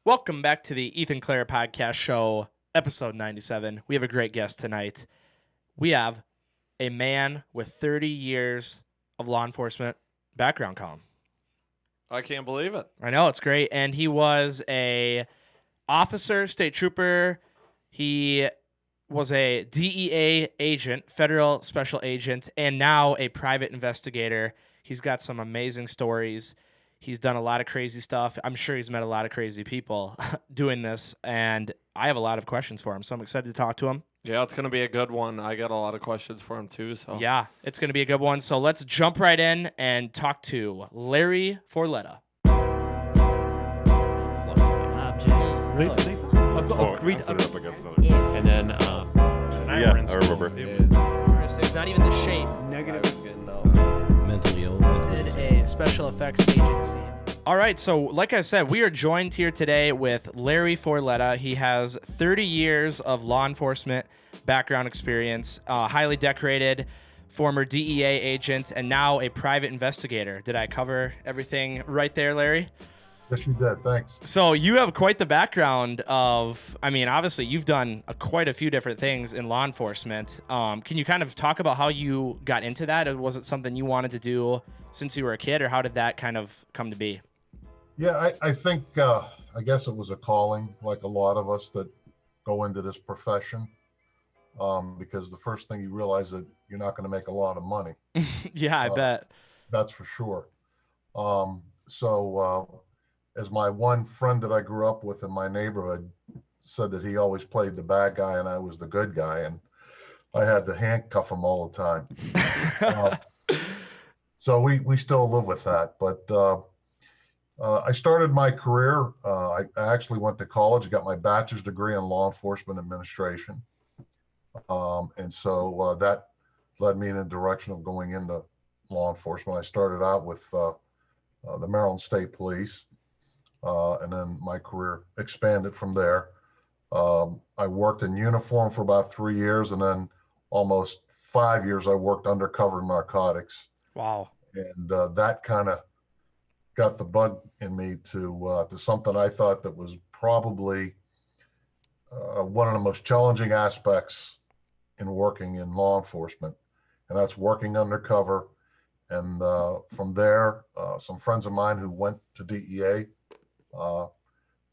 Welcome back to the Ethan Clare Podcast Show, Ep.97. We have a great guest tonight. We have a man with 30 years of law enforcement background, Colin. I can't believe it. I know, it's great. And he was a officer, state trooper. He was a DEA agent, Federal Special Agent, and now a private investigator. He's got some amazing stories. He's done a lot of crazy stuff. I'm sure he's met a lot of crazy people doing this, and I have a lot of questions for him, so I'm excited to talk to him. Yeah, it's going to be a good one. I got a lot of questions for him, too. So Yeah, it's going to be a good one. So let's jump right in and talk to Larry Forletta. And then, yeah, I remember. It's not even the shape. mentally ill. It's a special effects agency. All right, so like I said, we are joined here today with Larry Forletta. He has 30 years of law enforcement background experience, highly decorated, former DEA agent, and now a private investigator. Did I cover everything right there, Larry? Yes, you did. Thanks. So you have quite the background of, I mean, obviously you've done quite a few different things in law enforcement. Can you kind of talk about how you got into that? Or was it something you wanted to do since you were a kid, or how did that kind of come to be? Yeah, I think, I guess it was a calling, like a lot of us that go into this profession, because the first thing you realize that you're not going to make a lot of money. Yeah, I bet. That's for sure. As my one friend that I grew up with in my neighborhood said that he always played the bad guy and I was the good guy, and I had to handcuff him all the time. So we still live with that. But I started my career. I actually went to college, got my bachelor's degree in law enforcement administration. And so that led me in the direction of going into law enforcement. I started out with the Maryland State Police. And then my career expanded from there. I worked in uniform for about 3 years, and then almost 5 years I worked undercover narcotics. Wow. And that kind of got the bug in me to something I thought that was probably one of the most challenging aspects in working in law enforcement, and that's working undercover. And from there, some friends of mine who went to DEA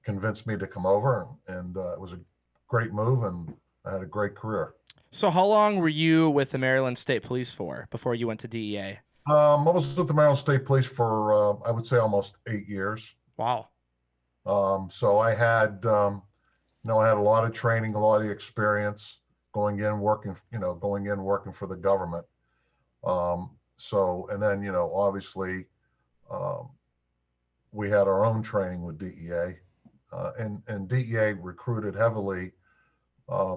convinced me to come over, and it was a great move, and I had a great career. So how long were you with the Maryland State Police for before you went to DEA? I was with the Maryland State Police for, I would say, almost 8 years. Wow. So I had, I had a lot of training, a lot of experience going in, working for the government. And then, obviously, we had our own training with DEA, and DEA recruited heavily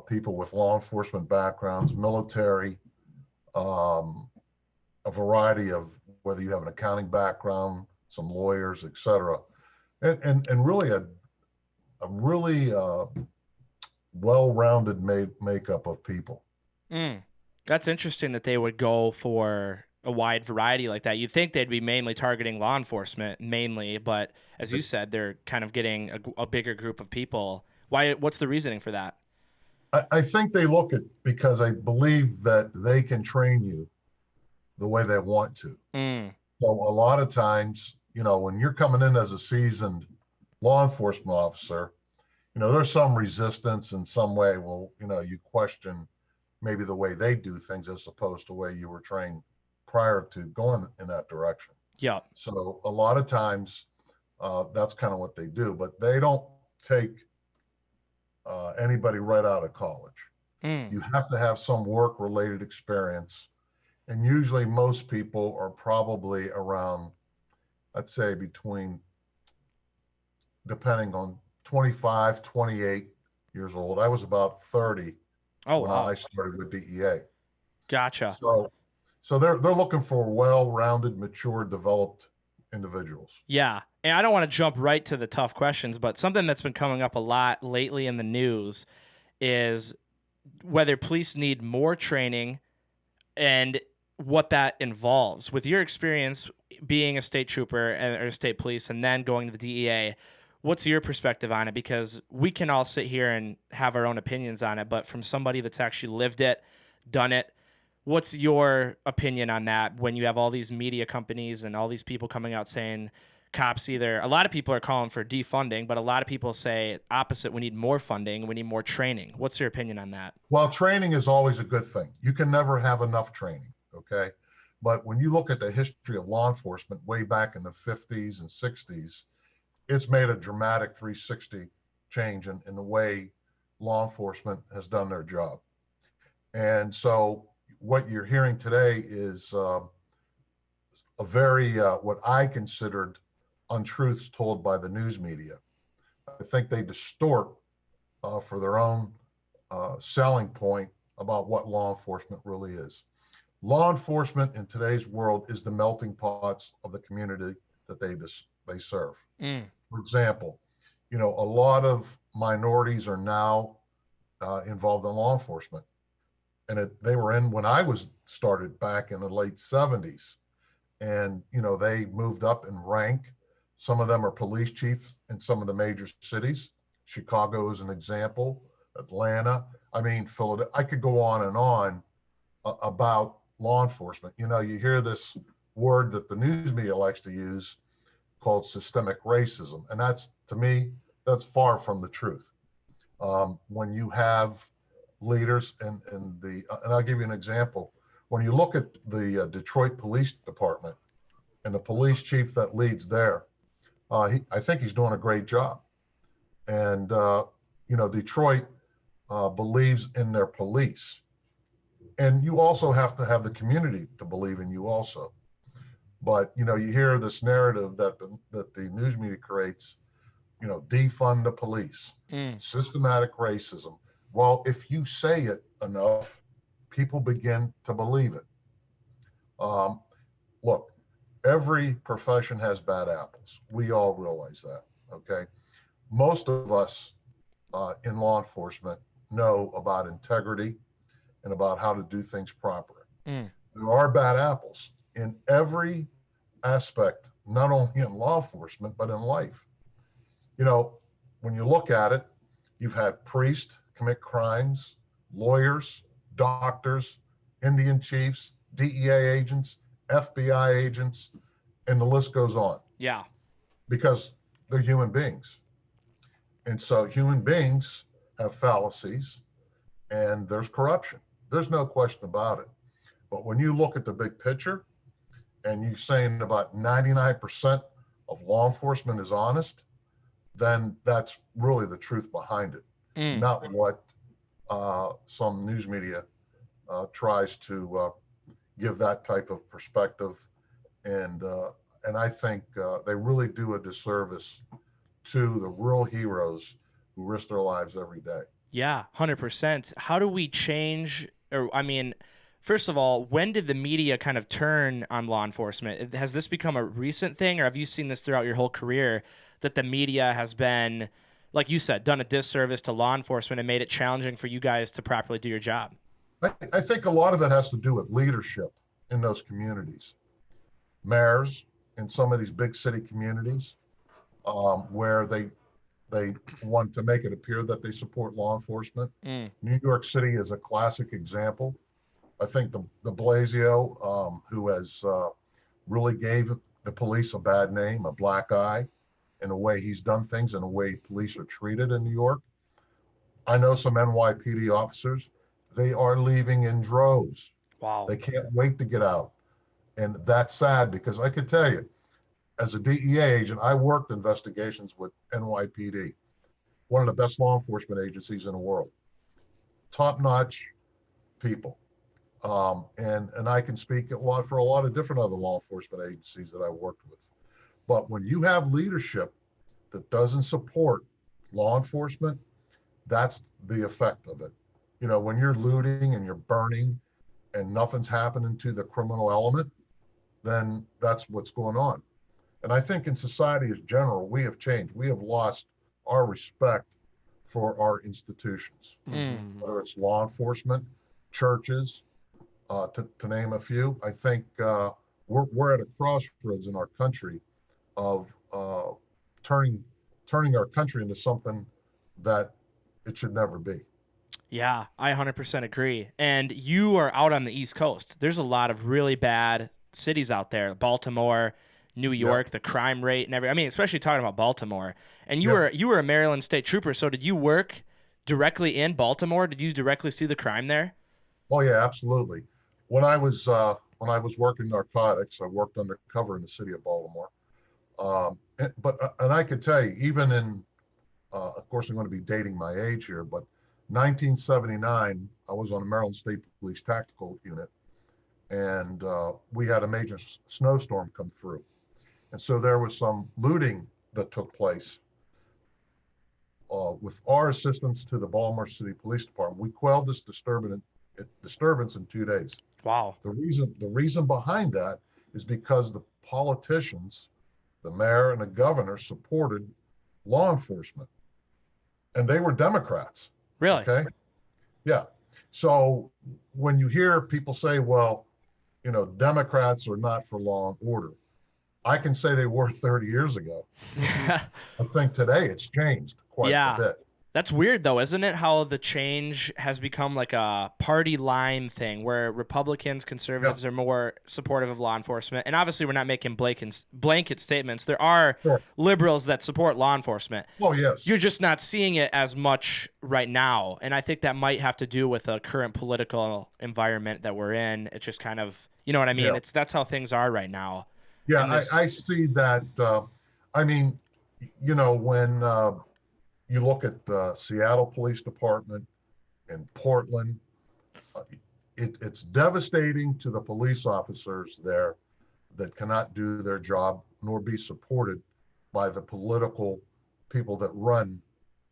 people with law enforcement backgrounds, military, a variety of, whether you have an accounting background, some lawyers, et cetera, and really a really well-rounded makeup of people. That's interesting that they would go for a wide variety like that. You'd think they'd be mainly targeting law enforcement, but as you said, they're kind of getting a bigger group of people. Why? What's the reasoning for that? I think they look at, because I believe that they can train you the way they want to. So a lot of times, when you're coming in as a seasoned law enforcement officer, there's some resistance in some way. Well, you question maybe the way they do things as opposed to the way you were trained prior to going in that direction. Yeah. So a lot of times that's kind of what they do, but they don't take anybody right out of college. You have to have some work-related experience. And usually most people are probably around, I'd say between, depending on 25, 28 years old. I was about 30 when I started with DEA. Gotcha. So they're looking for well-rounded, mature, developed individuals. Yeah. And I don't want to jump right to the tough questions, but something that's been coming up a lot lately in the news is whether police need more training and what that involves. With your experience being a state trooper or state police and then going to the DEA, What's your perspective on it? Because we can all sit here and have our own opinions on it, but from somebody that's actually lived it, done it, what's your opinion on that when you have all these media companies and all these people coming out saying cops either, a lot of people are calling for defunding, but a lot of people say opposite, we need more funding, we need more training. What's your opinion on that? Well, training is always a good thing. You can never have enough training, okay? But when you look at the history of law enforcement way back in the 50s and 60s, it's made a dramatic 360 change in the way law enforcement has done their job. And so what you're hearing today is a very, what I considered untruths told by the news media. I think they distort for their own selling point about what law enforcement really is. Law enforcement in today's world is the melting pots of the community that they serve. For example, a lot of minorities are now involved in law enforcement, and they were in when I was started back in the late 70s, and they moved up in rank. Some of them are police chiefs in some of the major cities. Chicago is an example. Atlanta. I mean, Philadelphia. I could go on and on about law enforcement. You hear this word that the news media likes to use called systemic racism. And that's, to me, that's far from the truth. When you have leaders and I'll give you an example. When you look at the Detroit Police Department and the police chief that leads there, I think he's doing a great job. And, Detroit believes in their police. And you also have to have the community to believe in you also. But, you hear this narrative that the news media creates, defund the police, systematic racism. Well, if you say it enough, people begin to believe it. Look, every profession has bad apples. We all realize that, okay? Most of us in law enforcement know about integrity and about how to do things properly. There are bad apples in every aspect, not only in law enforcement, but in life. When you look at it, you've had priests commit crimes, lawyers, doctors, Indian chiefs, DEA agents, FBI agents, and the list goes on. Yeah. Because they're human beings. And so human beings have fallacies and there's corruption. There's no question about it. But when you look at the big picture and you're saying about 99% of law enforcement is honest, then that's really the truth behind it, not what some news media tries to give that type of perspective. And I think they really do a disservice to the real heroes who risk their lives every day. Yeah, 100%. How do we change, first of all, when did the media kind of turn on law enforcement? Has this become a recent thing, or have you seen this throughout your whole career, that the media has been, like you said, done a disservice to law enforcement and made it challenging for you guys to properly do your job? I think a lot of it has to do with leadership in those communities. Mayors in some of these big city communities, where they want to make it appear that they support law enforcement. New York City is a classic example. I think de Blasio, who has really gave the police a bad name, a black eye, in the way he's done things and the way police are treated in New York. I know some NYPD officers, they are leaving in droves. Wow. They can't wait to get out. And that's sad because I could tell you, as a DEA agent, I worked investigations with NYPD, one of the best law enforcement agencies in the world. Top-notch people. And I can speak for a lot of different other law enforcement agencies that I worked with. But when you have leadership that doesn't support law enforcement, that's the effect of it. When you're looting and you're burning and nothing's happening to the criminal element, then that's what's going on. And I think in society as general, we have changed. We have lost our respect for our institutions, whether it's law enforcement, churches, to name a few. I think we're at a crossroads in our country of turning turning our country into something that it should never be. Yeah, I 100% agree. And you are out on the East Coast. There's a lot of really bad cities out there. Baltimore, New York, the crime rate and I mean, especially talking about Baltimore. And you were a Maryland state trooper, so did you work directly in Baltimore? Did you directly see the crime there? Oh yeah, absolutely. When I was working narcotics, I worked undercover in the city of Baltimore. And I could tell you, even in, of course, I'm going to be dating my age here, but 1979, I was on the Maryland State Police Tactical Unit, and we had a major snowstorm come through. And so there was some looting that took place. With our assistance to the Baltimore City Police Department, we quelled this disturbance in 2 days. Wow. The reason behind that is because the politicians, the mayor and the governor, supported law enforcement, and they were Democrats. Really? Okay. Yeah. So when you hear people say, well, Democrats are not for law and order, I can say they were 30 years ago. I think today it's changed quite a bit. That's weird, though, isn't it? How the change has become like a party line thing where Republicans, conservatives are more supportive of law enforcement. And obviously, we're not making blanket statements. There are liberals that support law enforcement. Oh, yes. You're just not seeing it as much right now. And I think that might have to do with the current political environment that we're in. It's just kind of, you know what I mean? Yeah. That's how things are right now. Yeah, I see that. I mean, when you look at the Seattle Police Department and Portland, it's devastating to the police officers there that cannot do their job nor be supported by the political people that run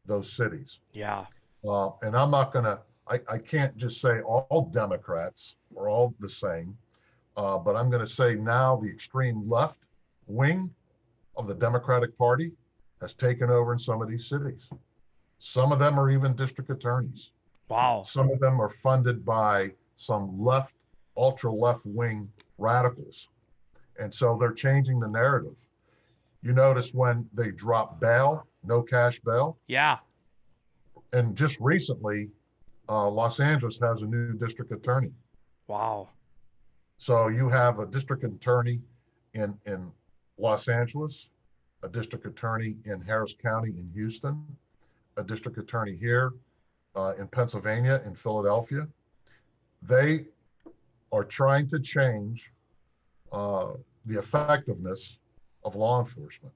those cities. Yeah. And I can't just say all Democrats are all the same, but I'm going to say now the extreme left wing of the Democratic Party has taken over in some of these cities. Some of them are even district attorneys. Wow. Some of them are funded by some ultra left wing radicals. And so they're changing the narrative. You notice when they drop bail, no cash bail. Yeah. And just recently, Los Angeles has a new district attorney. Wow. So you have a district attorney in Los Angeles, a district attorney in Harris County in Houston, a district attorney here in Pennsylvania, in Philadelphia. They are trying to change the effectiveness of law enforcement.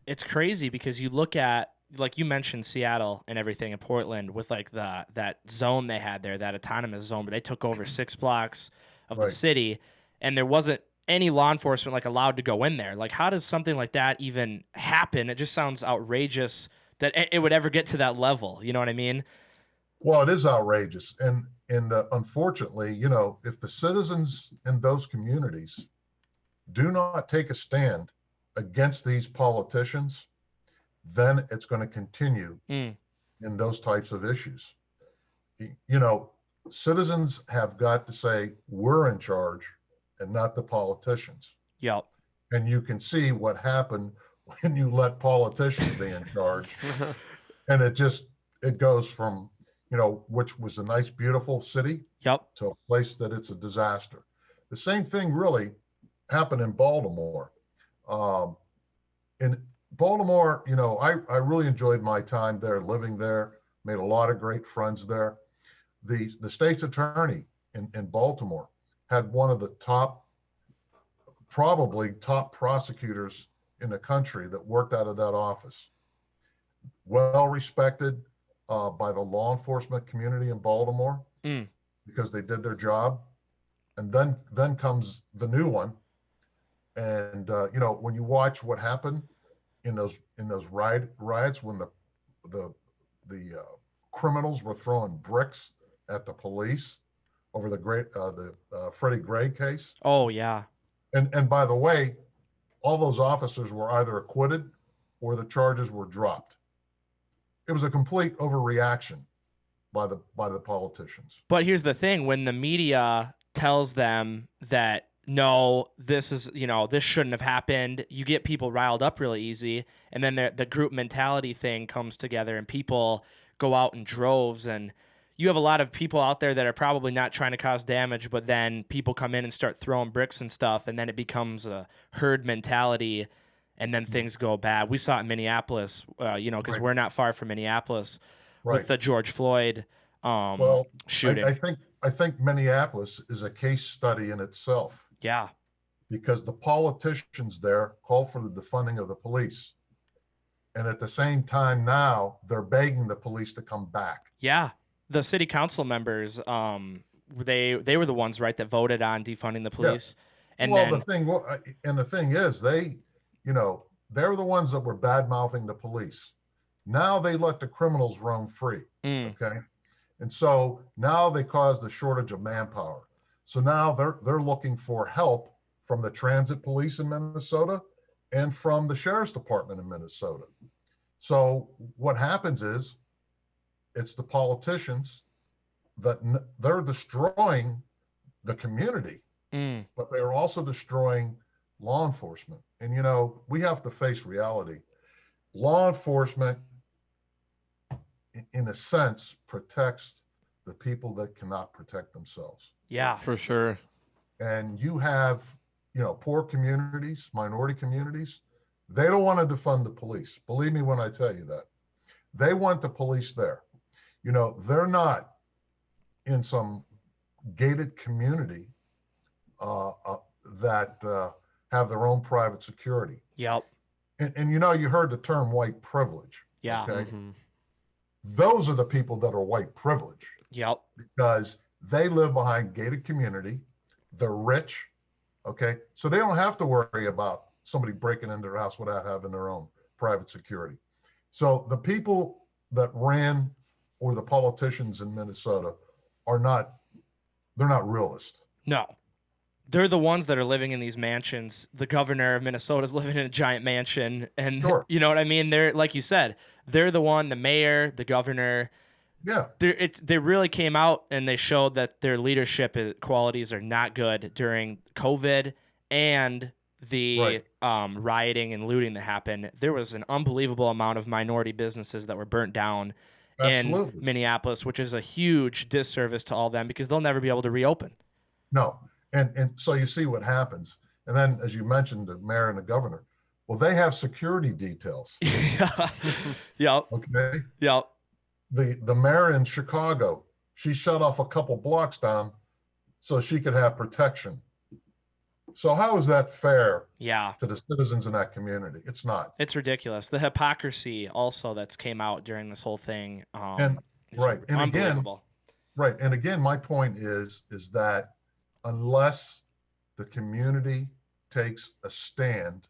It's crazy because you look at, like you mentioned, Seattle and everything in Portland with like that zone they had there, that autonomous zone, but they took over 6 blocks of the city, and there wasn't any law enforcement like allowed to go in there. Like, how does something like that even happen? It just sounds outrageous that it would ever get to that level. You know what I mean? Well, it is outrageous. And unfortunately, if the citizens in those communities do not take a stand against these politicians, then it's going to continue in those types of issues. Citizens have got to say, we're in charge and not the politicians. Yep. And you can see what happened when you let politicians be in charge. And it goes from, which was a nice, beautiful city to a place that it's a disaster. The same thing really happened in Baltimore. In Baltimore, I really enjoyed my time there, living there, made a lot of great friends there. The state's attorney in Baltimore had one of the probably top prosecutors in the country that worked out of that office. Well respected by the law enforcement community in Baltimore because they did their job. And then comes the new one. And when you watch what happened in those riots when the criminals were throwing bricks at the police over the Freddie Gray case. Oh yeah. And by the way, all those officers were either acquitted or the charges were dropped. It was a complete overreaction by the politicians. But here's the thing: when the media tells them that no, this is, this shouldn't have happened. You get people riled up really easy. And then the group mentality thing comes together and people go out in droves. And you have a lot of people out there that are probably not trying to cause damage, but then people come in and start throwing bricks and stuff. And then it becomes a herd mentality. And then things go bad. We saw it in Minneapolis, because Right. we're not far from Minneapolis Right. with the George Floyd Well, shooting. I think Minneapolis is a case study in itself Yeah. because the politicians there called for the defunding of the police. And at the same time now, they're begging the police to come back. Yeah. The city council members, they were the ones, right, that voted on defunding the police. And well, then the thing is, they're the ones that were bad mouthing the police. Now they let the criminals roam free. Okay. And so now they caused a shortage of manpower. So now they're looking for help from the transit police in Minnesota and from the sheriff's department in Minnesota. So what happens is it's the politicians that they're destroying the community, but they're also destroying law enforcement. And, we have to face reality. Law enforcement, in a sense, protects the people that cannot protect themselves. Yeah. For sure. And you have, poor communities, minority communities, they don't want to defund the police. Believe me when I tell you that. They want the police there. They're not in some gated community that have their own private security. Yep. And you heard the term white privilege. Yeah. Okay. Those are the people that are white privilege. Yep. Because they live behind gated community. They're rich. Okay. So they don't have to worry about somebody breaking into their house without having their own private security. So the people that ran or the politicians in Minnesota they're not realists. No. They're the ones that are living in these mansions. The governor of Minnesota is living in a giant mansion. And Sure. you know what I mean? They're, like you said, they're the one, the mayor, the governor. Yeah. They really came out and they showed that their leadership qualities are not good during COVID and the rioting and looting that happened. There was an unbelievable amount of minority businesses that were burnt down in Minneapolis, which is a huge disservice to all them because they'll never be able to reopen. No. And so you see what happens. And then, as you mentioned, the mayor and the governor, well, they have security details. Yeah. Yep. Okay. Yep. The mayor in Chicago, she shut off a couple blocks down so she could have protection. So how is that fair Yeah. to the citizens in that community? It's not. It's ridiculous. The hypocrisy also that's came out during this whole thing. And right. And unbelievable. Right. And again, my point is that unless the community takes a stand,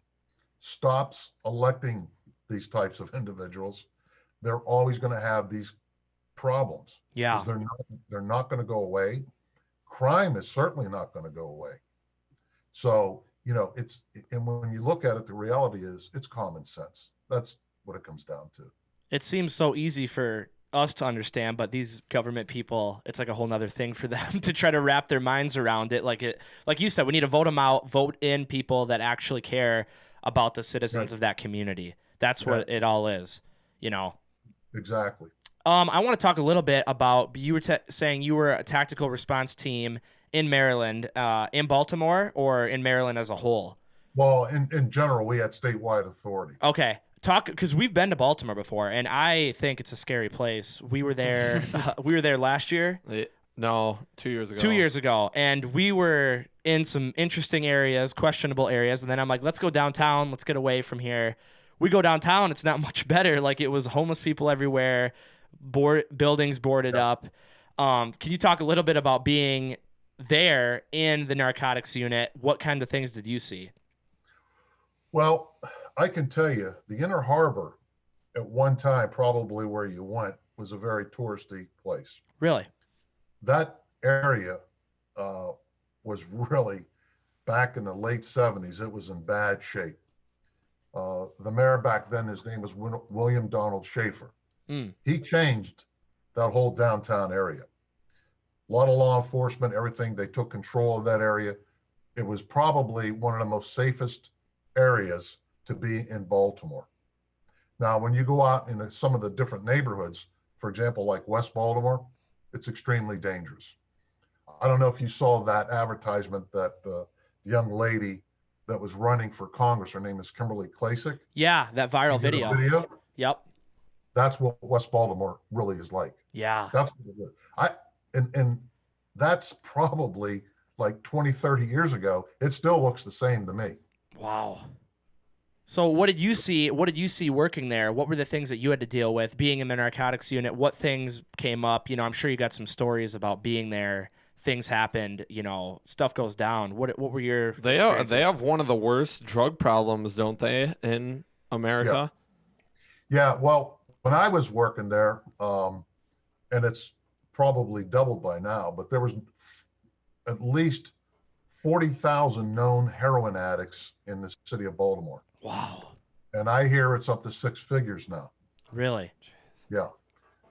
stops electing these types of individuals, they're always going to have these problems. Yeah. They're not going to go away. Crime is certainly not going to go away. So, and when you look at it, the reality is it's common sense. That's what it comes down to. It seems so easy for us to understand, but these government people, it's like a whole nother thing for them to try to wrap their minds around it. Like you said, we need to vote them out, vote in people that actually care about the citizens of that community. That's what it all is, Exactly. I want to talk a little bit about, you were saying you were a tactical response team in Maryland, in Baltimore or in Maryland as a whole? Well, in general, we had statewide authority. Okay. Because we've been to Baltimore before, and I think it's a scary place. We were there. We were there last year. No, 2 years ago. 2 years ago, and we were in some interesting areas, questionable areas, and then I'm like, let's go downtown. Let's get away from here. We go downtown. It's not much better. Like, it was homeless people everywhere, buildings boarded up. Can you talk a little bit about being there in the narcotics unit? What kind of things did you see? Well, I can tell you the Inner Harbor at one time, probably where you went, was a very touristy place. Really? That area was really, back in the late 70s, it was in bad shape. The mayor back then, his name was William Donald Schaefer. He changed that whole downtown area. A lot of law enforcement, everything, they took control of that area. it was probably one of the most safest areas to be in Baltimore. Now, when you go out in some of the different neighborhoods, for example, like West Baltimore, it's extremely dangerous. I don't know if you saw that advertisement that the young lady that was running for Congress, her name is Kimberly Klacik. Yeah, that viral She did a video. Yep. That's what West Baltimore really is like. Yeah. That's what it is. And that's probably like 20, 30 years ago. It still looks the same to me. Wow. So what did you see? What did you see working there? What were the things that you had to deal with being in the narcotics unit? What things came up? I'm sure you got some stories about being there. Things happened, stuff goes down. What were your They have one of the worst drug problems, don't they, in America? Yeah. Well, when I was working there, and it's probably doubled by now, but there was at least 40,000 known heroin addicts in the city of Baltimore. Wow. And I hear it's up to 6 figures now. Really? Yeah.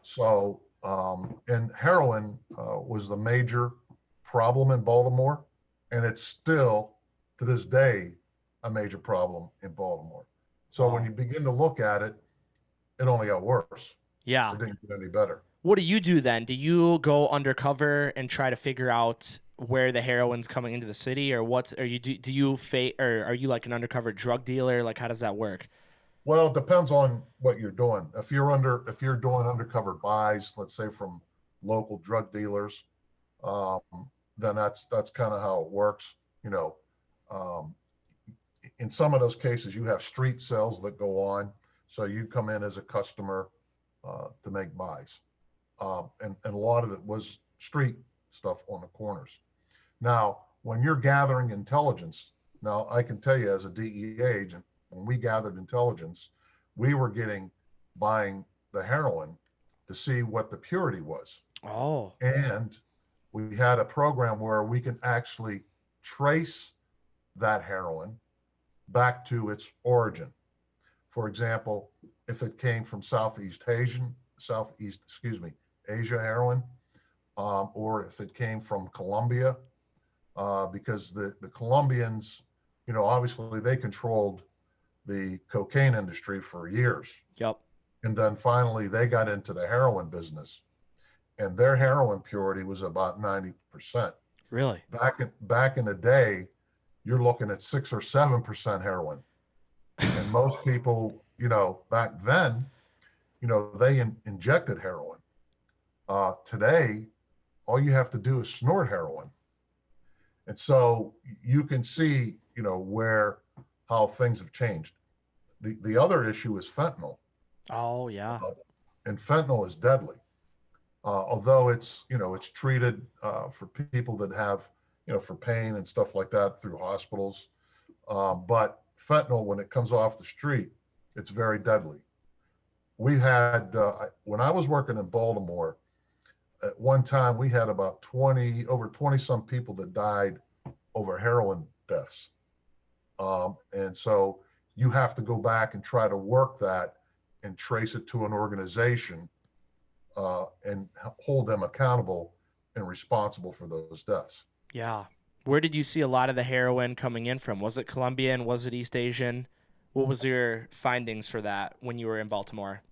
So, and heroin was the major problem in Baltimore, and it's still, to this day, a major problem in Baltimore. So when you begin to look at it, it only got worse. Yeah. It didn't get any better. What do you do then? Do you go undercover and try to figure out where the heroin's coming into the city, or are you like an undercover drug dealer? Like, how does that work? Well, it depends on what you're doing. If you're doing undercover buys, let's say from local drug dealers, then that's kind of how it works. In some of those cases, you have street sales that go on, so you come in as a customer to make buys, and a lot of it was street stuff on the corners. Now, when you're gathering intelligence, now I can tell you as a DEA agent, when we gathered intelligence, we were buying the heroin to see what the purity was. Oh. And we had a program where we can actually trace that heroin back to its origin. For example, if it came from Asia heroin, or if it came from Colombia, because the Colombians, obviously they controlled the cocaine industry for years. Yep. And then finally they got into the heroin business, and their heroin purity was about 90%. Really? Back in the day, you're looking at 6 or 7% heroin. And most people, back then, they injected heroin. Today, all you have to do is snort heroin. And so you can see, how things have changed. The other issue is fentanyl. Oh, yeah. And fentanyl is deadly. Although it's treated for people that have, for pain and stuff like that through hospitals. But fentanyl, when it comes off the street, it's very deadly. We had, when I was working in Baltimore, at one time we had about over 20 some people that died over heroin deaths. And so you have to go back and try to work that and trace it to an organization and hold them accountable and responsible for those deaths. Yeah. Where did you see a lot of the heroin coming in from? Was it Colombian? Was it East Asian? What was your findings for that when you were in Baltimore?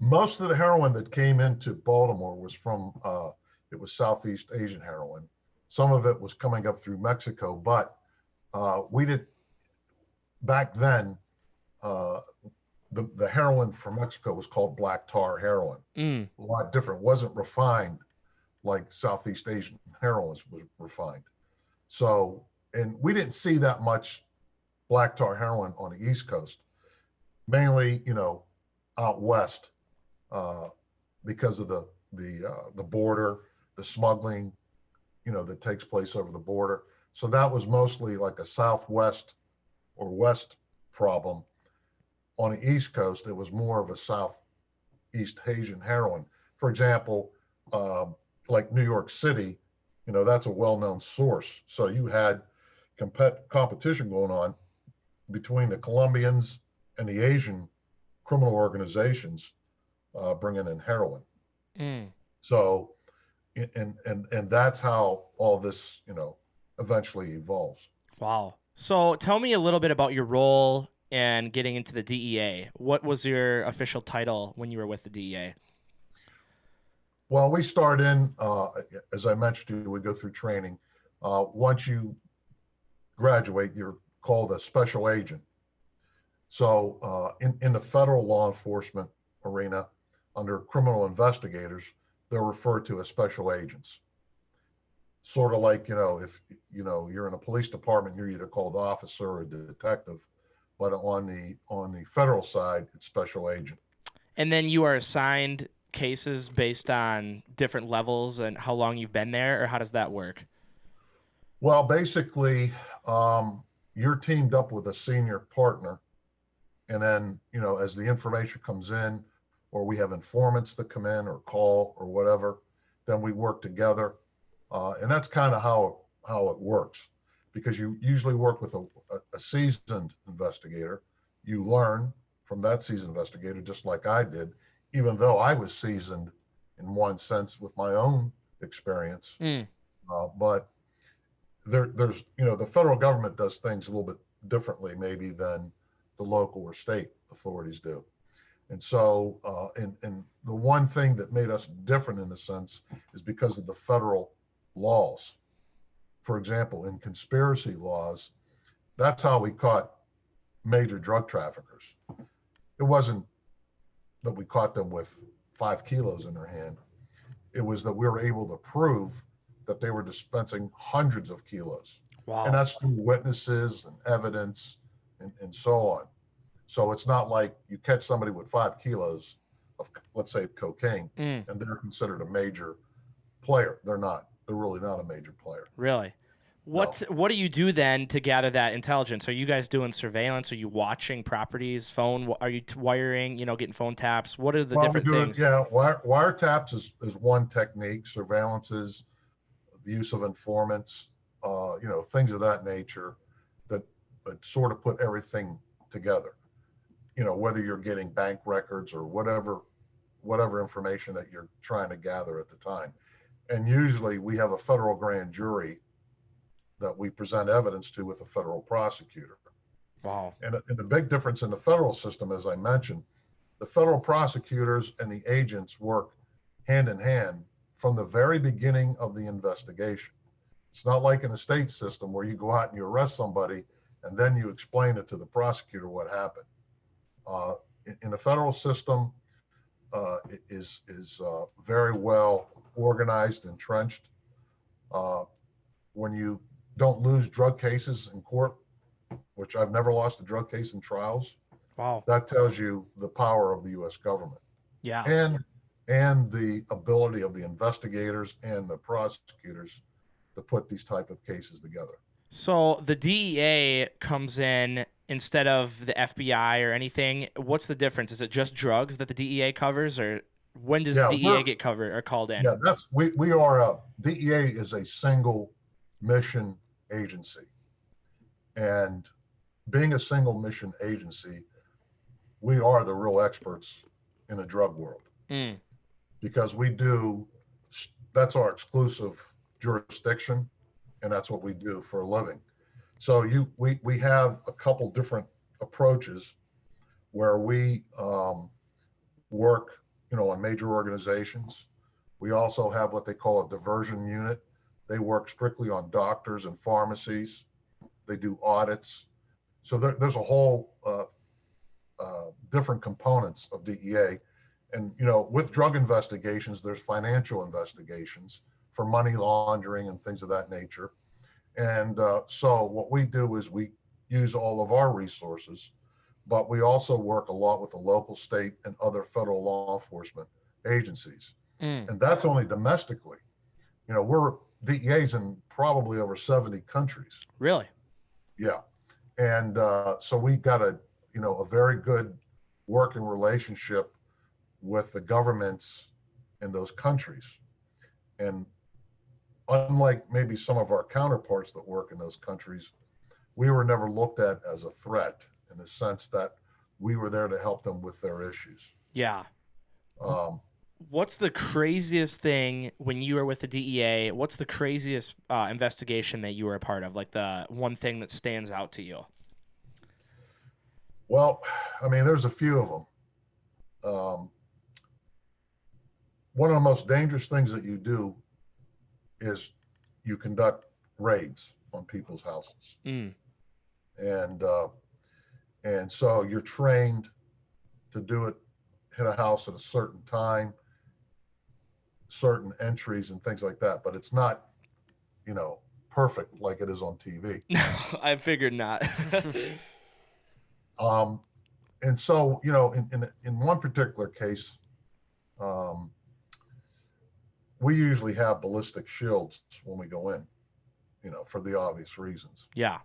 Most of the heroin that came into Baltimore was from, it was Southeast Asian heroin. Some of it was coming up through Mexico, but back then, the heroin from Mexico was called black tar heroin. A lot different. It wasn't refined like Southeast Asian heroin was refined. So, and we didn't see that much black tar heroin on the East Coast, mainly, out west, because of the border, the smuggling, that takes place over the border. So that was mostly like a Southwest or West problem. On the East Coast, it was more of a Southeast Asian heroin. For example, like New York City, that's a well-known source. So you had competition going on between the Colombians and the Asian criminal organizations bringing in heroin. So, and that's how all this, eventually evolves. Wow. So tell me a little bit about your role and getting into the DEA. What was your official title when you were with the DEA? Well, we start in, as I mentioned to you, we go through training. Once you graduate, you're called a special agent. So in the federal law enforcement arena, under criminal investigators, they're referred to as special agents. Sort of like, if you're in a police department, you're either called officer or detective, but on the federal side, it's special agent. And then you are assigned cases based on different levels and how long you've been there, or how does that work? Well, basically, you're teamed up with a senior partner, and then as the information comes in, or we have informants that come in or call or whatever, then we work together, and that's kind of how it works, because you usually work with a seasoned investigator. You learn from that seasoned investigator, just like I did, even though I was seasoned in one sense with my own experience. But there's the federal government does things a little bit differently maybe than the local or state authorities do. And so and the one thing that made us different in a sense is because of the federal laws. For example, in conspiracy laws, that's how we caught major drug traffickers. It wasn't that we caught them with 5 kilos in their hand. It was that we were able to prove that they were dispensing hundreds of kilos. Wow. And that's through witnesses and evidence and so on. So it's not like you catch somebody with 5 kilos of, let's say, cocaine, and they're considered a major player. They're not. They're really not a major player. Really? What do you do then to gather that intelligence? Are you guys doing surveillance? Are you watching properties, phone? Are you wiring, getting phone taps? What are the different things? Yeah, wiretaps is one technique. Surveillance is the use of informants, things of that nature that sort of put everything together. Whether you're getting bank records or whatever information that you're trying to gather at the time. And usually we have a federal grand jury that we present evidence to with a federal prosecutor. Wow. And the big difference in the federal system, as I mentioned, the federal prosecutors and the agents work hand in hand from the very beginning of the investigation. It's not like in the state system where you go out and you arrest somebody and then you explain it to the prosecutor what happened. In the federal system, it is very well organized, entrenched. When you don't lose drug cases in court, which I've never lost a drug case in trials. Wow. That tells you the power of the U.S. government. Yeah. And the ability of the investigators and the prosecutors to put these type of cases together. So the DEA comes in instead of the FBI or anything. What's the difference? Is it just drugs that the DEA covers, or when does DEA get covered or called in? Yeah, we are DEA is a single mission agency, and being a single mission agency, we are the real experts in the drug world because that's our exclusive jurisdiction, and that's what we do for a living. So we have a couple different approaches where we work, on major organizations. We also have what they call a diversion unit. They work strictly on doctors and pharmacies. They do audits. So there's a whole different components of DEA. And, with drug investigations, there's financial investigations for money laundering and things of that nature. And so what we do is we use all of our resources, but we also work a lot with the local, state, and other federal law enforcement agencies. And that's only domestically. We're DEA's in probably over 70 countries. Really? Yeah. And so we've got a very good working relationship with the governments in those countries. And unlike maybe some of our counterparts that work in those countries, we were never looked at as a threat in the sense that we were there to help them with their issues. Yeah. What's the craziest thing when you were with the DEA? What's the craziest investigation that you were a part of? Like the one thing that stands out to you? Well, I mean, there's a few of them. One of the most dangerous things that you do is you conduct raids on people's houses. Mm. And so you're trained to do it, hit a house at a certain time, certain entries and things like that. But it's not, perfect like it is on TV. No, I figured not. And so, in one particular case, we usually have ballistic shields when we go in, for the obvious reasons. Yeah.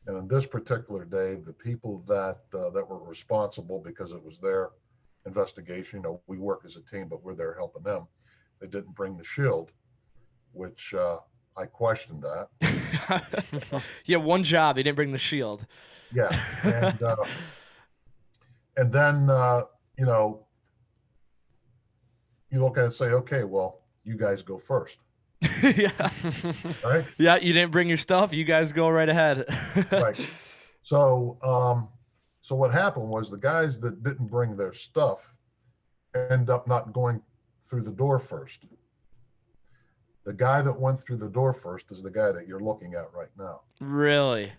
And on this particular day, the people that were responsible, because it was their investigation, we work as a team, but we're there helping them. They didn't bring the shield, which I questioned that. Yeah, one job. They didn't bring the shield. Yeah. And then, you look at it and say, okay, well, you guys go first. Yeah. Right? Yeah, you didn't bring your stuff. You guys go right ahead. Right. So what happened was the guys that didn't bring their stuff end up not going through the door first. The guy that went through the door first is the guy that you're looking at right now. Really?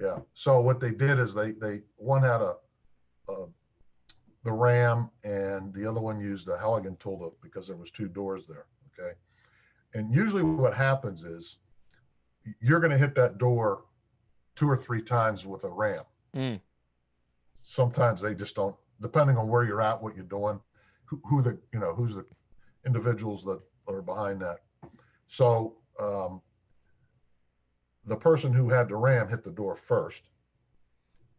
Yeah. So what they did is they one had the ram, and the other one used a Halligan tool because there was two doors there. Okay. And usually what happens is you're going to hit that door 2 or 3 times with a ram. Mm. Sometimes they just don't, depending on where you're at, what you're doing, who's the individuals that are behind that. So the person who had the ram hit the door first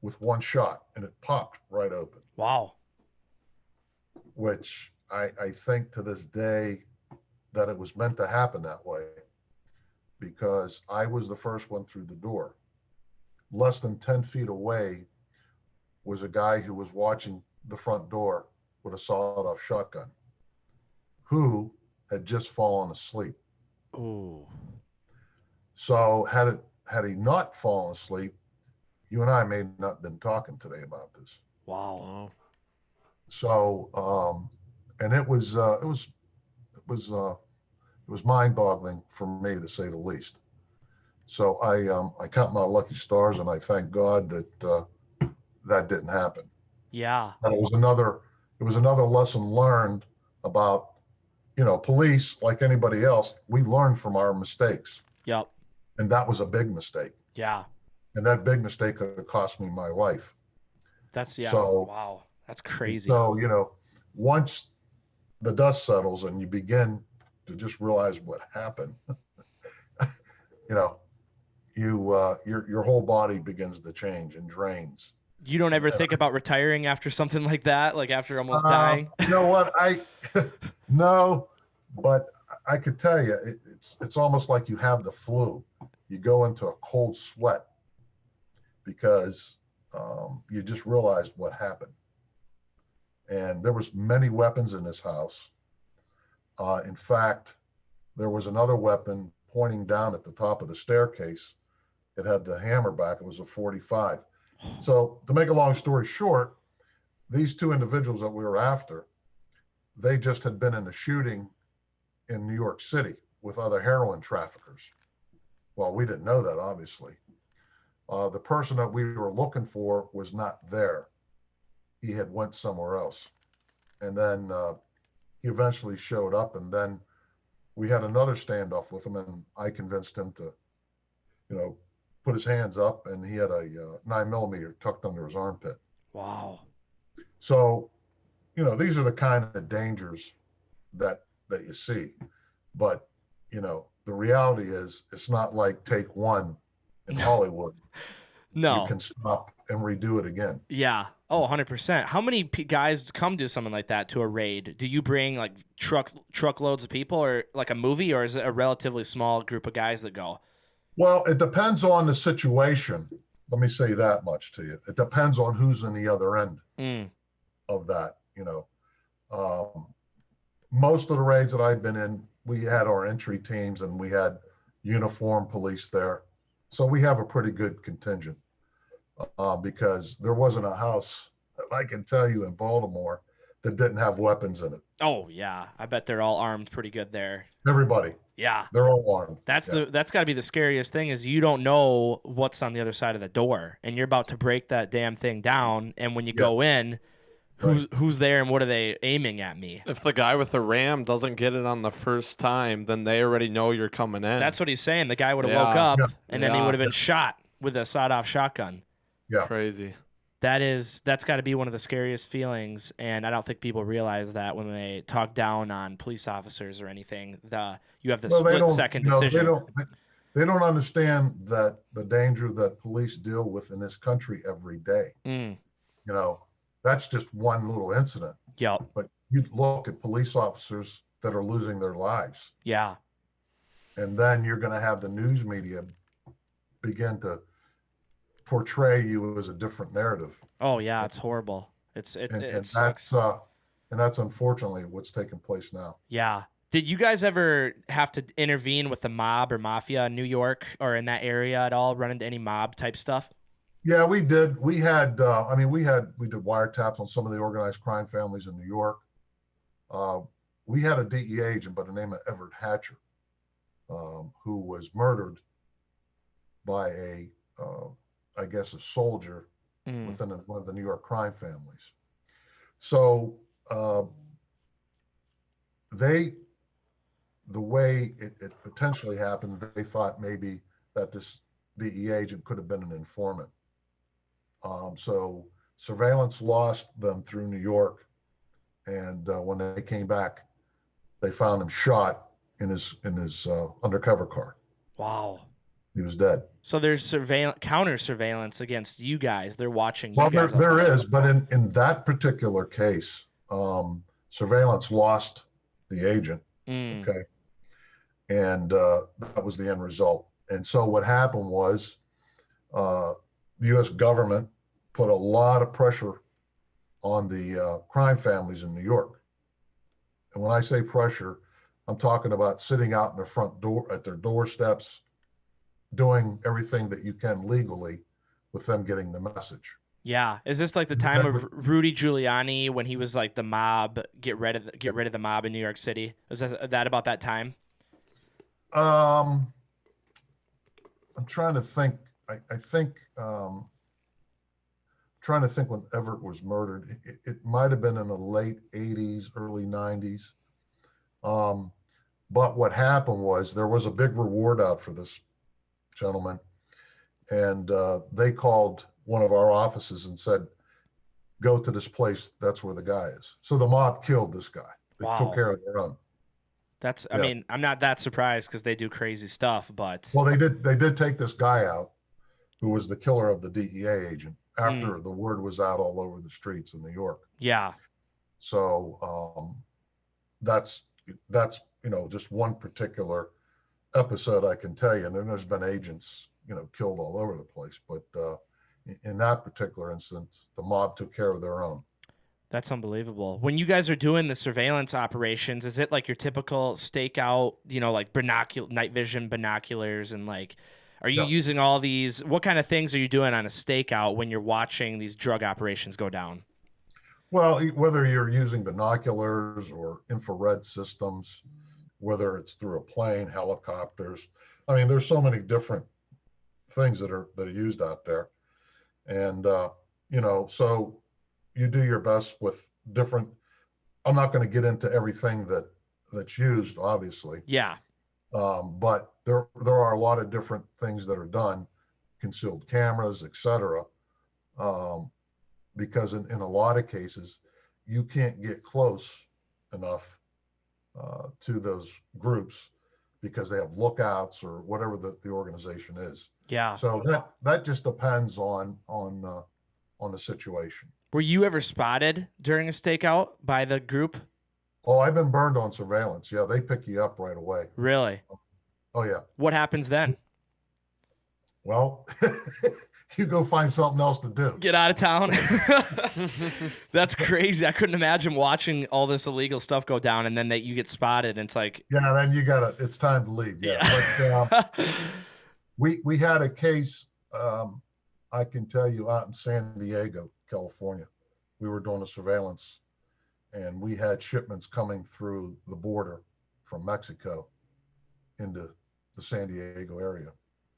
with one shot, and it popped right open. Wow. Which I think to this day that it was meant to happen that way, because I was the first one through the door. Less than 10 feet away was a guy who was watching the front door with a sawed-off shotgun, who had just fallen asleep. Ooh. So had he not fallen asleep, you and I may not have been talking today about this. Wow. So, and it was mind-boggling for me, to say the least. So I count my lucky stars, and I thank God that that didn't happen. Yeah. And it was another lesson learned about, police, like anybody else, we learn from our mistakes. Yep. And that was a big mistake. Yeah. And that big mistake could have cost me my life. So, wow. That's crazy. So, once the dust settles and you begin to just realize what happened, your whole body begins to change and drains. You don't ever think about retiring after something like that, like after almost dying? You know what? No, but I could tell you, it's almost like you have the flu. You go into a cold sweat because you just realized what happened. And there was many weapons in this house. In fact, there was another weapon pointing down at the top of the staircase. It had the hammer back. It was a .45. So to make a long story short, these two individuals that we were after, they just had been in a shooting in New York City with other heroin traffickers. Well, we didn't know that, obviously. The person that we were looking for was not there. He had went somewhere else. And then he eventually showed up, and then we had another standoff with him, and I convinced him to, put his hands up, and he had a 9mm tucked under his armpit. Wow. So, these are the kind of dangers that you see. But, the reality is it's not like Take One in Hollywood. No. You can stop and redo it again. Yeah. Oh, 100%. How many guys come to something like that, to a raid? Do you bring like truckloads of people, or like a movie, or is it a relatively small group of guys that go? Well, it depends on the situation. Let me say that much to you. It depends on who's in the other end of that. most of the raids that I've been in, we had our entry teams and we had uniformed police there. So we have a pretty good contingent because there wasn't a house, I can tell you, in Baltimore that didn't have weapons in it. Oh yeah, I bet they're all armed pretty good there. Everybody, Yeah, they're all armed. that's got to be the scariest thing is you don't know what's on the other side of the door, and you're about to break that damn thing down, and when you go in, who's there and what are they aiming at me? If the guy with the ram doesn't get it on the first time, then they already know you're coming in. That's what he's saying. The guy would have woke up and then he Yeah. would have been shot with a sawed-off shotgun. Yeah. Crazy. That's got to be one of the scariest feelings, and I don't think people realize that when they talk down on police officers or anything. You have the split-second decision. They don't understand that the danger that police deal with in this country every day. Mm. You know, that's just one little incident. Yep. But you look at police officers that are losing their lives. Yeah. And then you're going to have the news media begin to portray you as a different narrative. Oh yeah, it's horrible. It sucks. And that's unfortunately what's taking place now. Yeah. Did you guys ever have to intervene with the mob or mafia in New York or in that area at all? Run into any mob type stuff? Yeah, we did. We had, we did wiretaps on some of the organized crime families in New York. We had a DEA agent by the name of Everett Hatcher, who was murdered by I guess, a soldier within one of the New York crime families. So the way it potentially happened, they thought maybe that this DEA agent could have been an informant. So surveillance lost them through New York, and when they came back, they found him shot in his undercover car. Wow. He was dead. So there's counter surveillance against you guys. They're watching you Well, guys. there is, but in that particular case, surveillance lost the agent. Okay. And that was the end result. And so what happened was the U.S. government put a lot of pressure on the crime families in New York. And when I say pressure, I'm talking about sitting out in their front door, at their doorsteps, doing everything that you can legally with them getting the message. Yeah. Is this like the time of Rudy Giuliani when he was like the mob, get rid of the mob in New York City? Is that about that time? I'm trying to think. I think trying to think when Everett was murdered. It might have been in the late 80s, early 90s. But what happened was there was a big reward out for this gentleman, and they called one of our offices and said, go to this place, that's where the guy is. So the mob killed this guy. They took care of their own. I mean, I'm not that surprised because they do crazy stuff, but well, they did take this guy out who was the killer of the DEA agent after the word was out all over the streets in New York. Yeah. So that's just one particular episode I can tell you. And then there's been agents, killed all over the place. But in that particular instance, the mob took care of their own. That's unbelievable. When you guys are doing the surveillance operations, is it like your typical stakeout, like night vision binoculars and like, are you using all these, what kind of things are you doing on a stakeout when you're watching these drug operations go down? Well, whether you're using binoculars or infrared systems, whether it's through a plane, helicopters, I mean, there's so many different things that are used out there. And, so you do your best with different, I'm not going to get into everything that's used, obviously. Yeah. But there are a lot of different things that are done, concealed cameras, et cetera, because in a lot of cases, you can't get close enough to those groups because they have lookouts or whatever the organization is. Yeah. So that just depends on the situation. Were you ever spotted during a stakeout by the group? Oh, I've been burned on surveillance. Yeah, they pick you up right away. Really? Oh, yeah. What happens then? Well, you go find something else to do. Get out of town. That's crazy. I couldn't imagine watching all this illegal stuff go down, and then that you get spotted, and it's like, Yeah, then it's time to leave. Yeah. But we had a case, I can tell you, out in San Diego, California. We were doing a surveillance, and we had shipments coming through the border from Mexico into the San Diego area.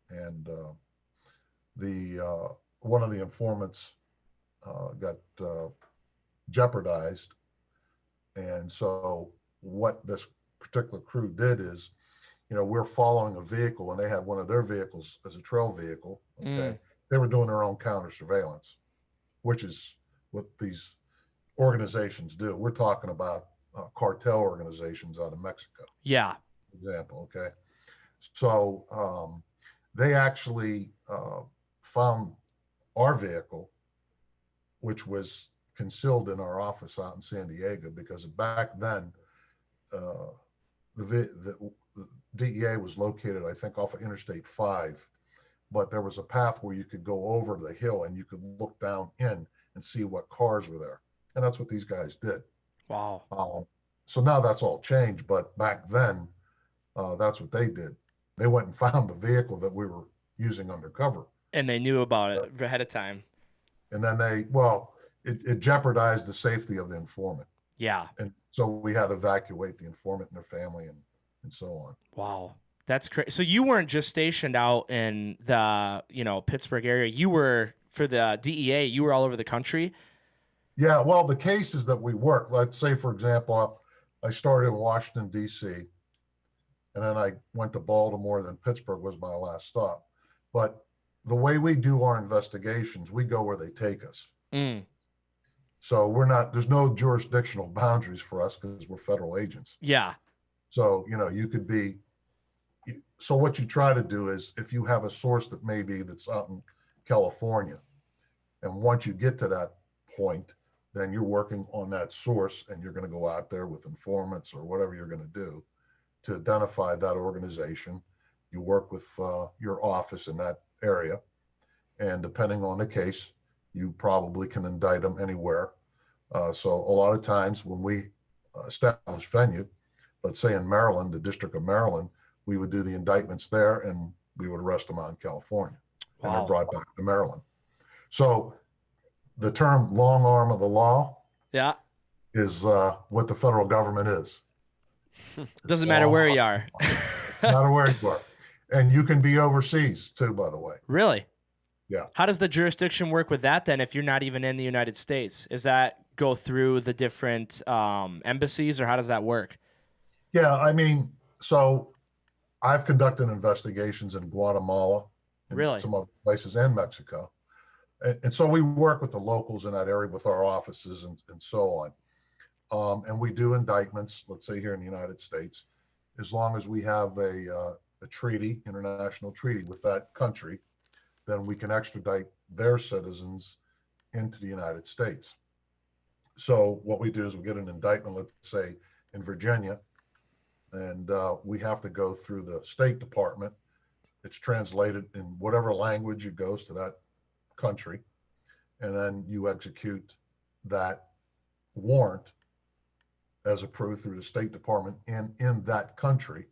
And one of the informants got jeopardized. And so what this particular crew did is, we're following a vehicle, and they had one of their vehicles as a trail vehicle. Okay. They were doing their own counter surveillance, which is what these organizations do. We're talking about cartel organizations out of Mexico. Yeah. For example. Okay. So they actually found our vehicle, which was concealed in our office out in San Diego, because back then the DEA was located, I think, off of Interstate 5, but there was a path where you could go over the hill and you could look down in and see what cars were there. And that's what these guys did. Wow. So now that's all changed, but back then, that's what they did. They went and found the vehicle that we were using undercover. And they knew about it ahead of time. And then it jeopardized the safety of the informant. Yeah. And so we had to evacuate the informant and their family and so on. Wow. That's crazy. So you weren't just stationed out in the, Pittsburgh area. You were, for the DEA, you were all over the country. Yeah. Well, the cases that we work, let's say, for example, I started in Washington, D.C., and then I went to Baltimore, then Pittsburgh was my last stop. But the way we do our investigations, we go where they take us. So there's no jurisdictional boundaries for us because we're federal agents. Yeah. So, you could be, so what you try to do is, if you have a source that's out in California, and once you get to that point, then you're working on that source, and you're going to go out there with informants or whatever you're going to do to identify that organization. You work with your office in that area, and depending on the case, you probably can indict them anywhere. So a lot of times when we establish venue, let's say in Maryland, the District of Maryland, we would do the indictments there, and we would arrest them out in California. Wow. And they're brought back to Maryland. So the term long arm of the law is what the federal government is. Doesn't matter where you are. No matter where you are. And you can be overseas too, by the way. Really? Yeah. How does the jurisdiction work with that then if you're not even in the United States? Is that go through the different embassies, or how does that work? Yeah, I mean, so I've conducted investigations in Guatemala and some other places, and Mexico. And so we work with the locals in that area with our offices and so on. And we do indictments, let's say here in the United States, as long as we have a treaty, international treaty with that country, then we can extradite their citizens into the United States. So what we do is we get an indictment, let's say in Virginia, and we have to go through the State Department. It's translated in whatever language it goes to that country, and then you execute that warrant as approved through the State Department in that country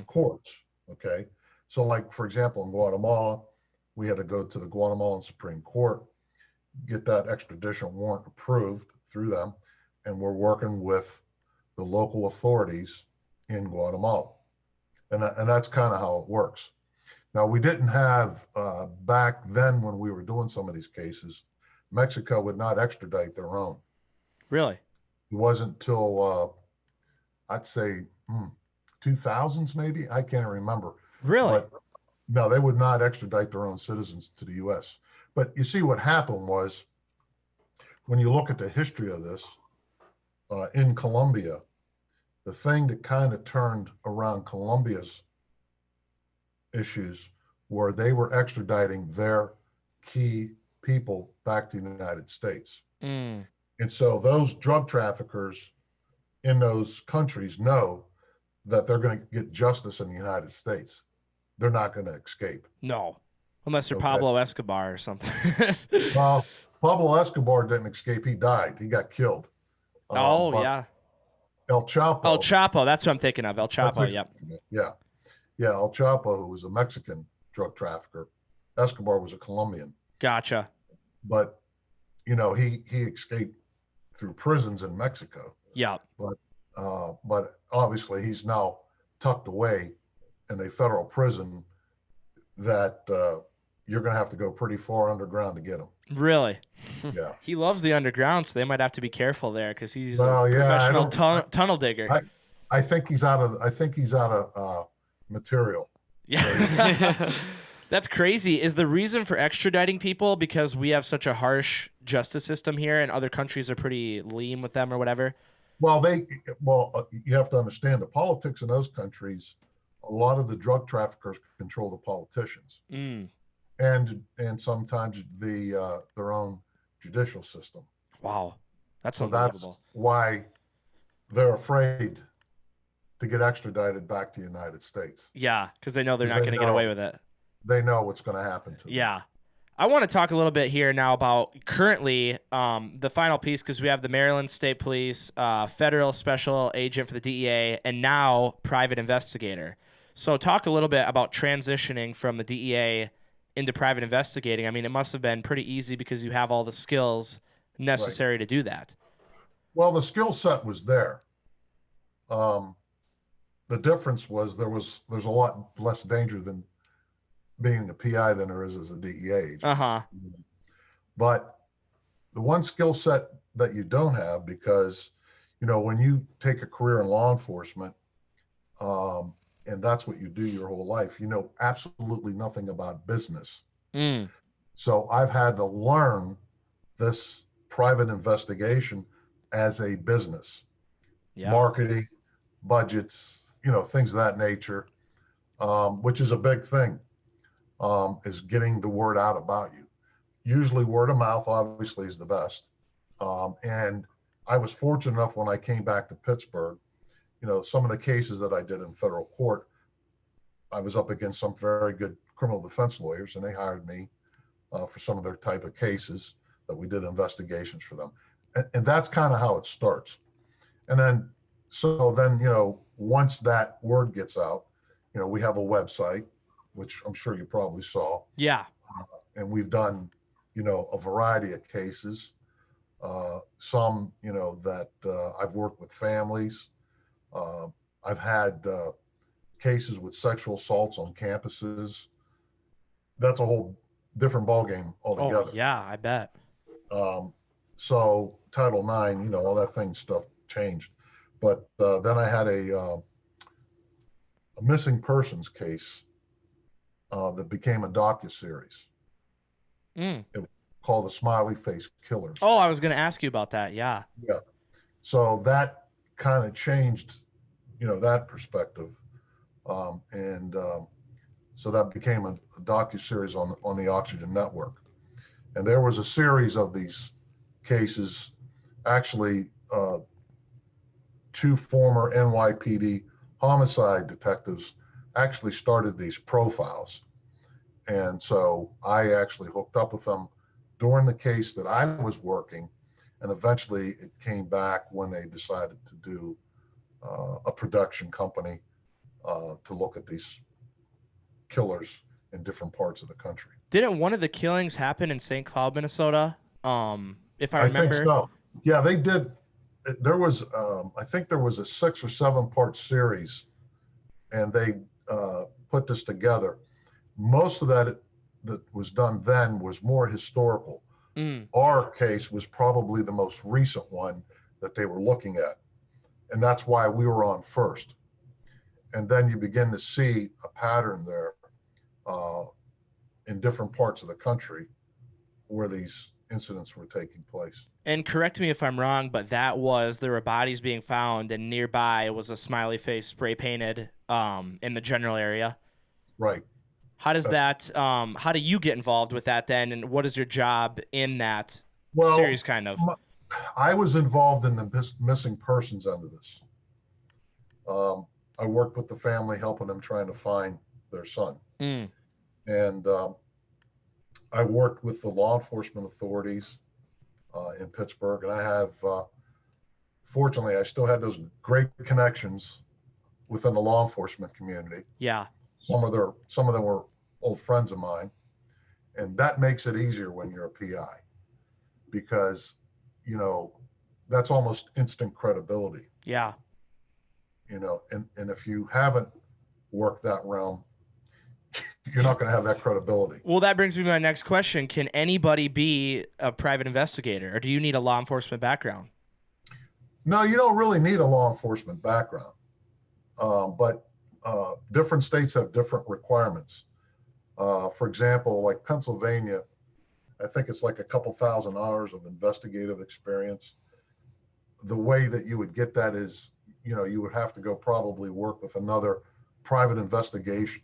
courts. Okay, so like, for example, in Guatemala, we had to go to the Guatemalan Supreme Court, get that extradition warrant approved through them, and we're working with the local authorities in Guatemala. And that's kind of how it works. Now, we didn't have, back then when we were doing some of these cases, Mexico would not extradite their own. Really? It wasn't till, I'd say, 2000s maybe? I can't remember. Really? But no, they would not extradite their own citizens to the U.S. But you see, what happened was, when you look at the history of this, in Colombia, the thing that kind of turned around Colombia's issues were they were extraditing their key people back to the United States. And so those drug traffickers in those countries know that they're going to get justice in the United States. They're not going to escape. No. Unless you're Okay. Pablo Escobar or something. Well, Pablo Escobar didn't escape. He died. He got killed. Oh, But yeah. El El Chapo, Chapo. That's what I'm thinking of. El that's Chapo. a, Yep. yeah, yeah, El Chapo, who was a Mexican drug trafficker. Escobar was a Colombian, Gotcha. but he escaped through prisons in Mexico. Yep. But obviously he's now tucked away in a federal prison that you're going to have to go pretty far underground to get him. Really? Yeah. He loves the underground, so they might have to be careful there because he's Well, a yeah, professional tunnel digger. I think he's out of material. Yeah. That's crazy. Is the reason for extraditing people because we have such a harsh justice system here and other countries are pretty lean with them or whatever? Well, you have to understand the politics in those countries. A lot of the drug traffickers control the politicians, Mm. and sometimes their own judicial system. Wow. That's So that's unbelievable. why they're afraid to get extradited back to the United States. Yeah, because they know they're not They going to get know. away with it. They know what's going to happen to them. Yeah. I want to talk a little bit here now about currently the final piece because we have the Maryland State Police, Federal Special Agent for the DEA, and now Private Investigator. So talk a little bit about transitioning from the DEA into private investigating. I mean, it must have been pretty easy because you have all the skills necessary to do that. Well, the skill set was there. The difference was there's a lot less danger than being a PI than there is as a DEA agent. Uh-huh. But the one skill set that you don't have, because when you take a career in law enforcement, and that's what you do your whole life, you know absolutely nothing about business. Mm. So I've had to learn this private investigation as a business. Yeah. Marketing, budgets, things of that nature, which is a big thing, is getting the word out about you. Usually word of mouth, obviously, is the best. And I was fortunate enough when I came back to Pittsburgh, some of the cases that I did in federal court, I was up against some very good criminal defense lawyers, and they hired me for some of their type of cases that we did investigations for them. And that's kind of how it starts. And then, once that word gets out, we have a website, which I'm sure you probably saw. Yeah. And we've done, a variety of cases. Some, that I've worked with families. I've had cases with sexual assaults on campuses. That's a whole different ballgame altogether. Oh, yeah, I bet. So Title IX, all that stuff changed. But then I had a missing persons case that became a docuseries. Mm. It was called the Smiley Face Killers. Oh, I was going to ask you about that. Yeah. Yeah. So that kind of changed, that perspective. So that became a docuseries on the Oxygen Network. And there was a series of these cases. Actually, two former NYPD homicide detectives actually started these profiles. And so I actually hooked up with them during the case that I was working. And eventually it came back when they decided to do a production company to look at these killers in different parts of the country. Didn't one of the killings happen in St. Cloud, Minnesota? If I remember. think so. Yeah, they did. There was, I think there was a 6 or 7 part series, and they put this together. Most of that was done then was more historical. Mm. Our case was probably the most recent one that they were looking at. And that's why we were on first. And then you begin to see a pattern there in different parts of the country where these incidents were taking place. And correct me if I'm wrong, but there were bodies being found, and nearby was a smiley face spray painted in the general area. Right. How does how do you get involved with that then, and what is your job in that series kind of? I was involved in the missing persons end of this. I worked with the family, helping them trying to find their son. Mm. And I worked with the law enforcement authorities in Pittsburgh, and I have, fortunately, I still had those great connections within the law enforcement community. Yeah. Some of them were old friends of mine, and that makes it easier when you're a PI because, you know, that's almost instant credibility. Yeah. You know, and if you haven't worked that realm, you're not going to have that credibility. Well, that brings me to my next question. Can anybody be a private investigator, or do you need a law enforcement background? No, you don't really need a law enforcement background, but different states have different requirements. For example, like Pennsylvania, I think it's like a couple thousand hours of investigative experience. The way that you would get that is, you know, you would have to go probably work with another private investigation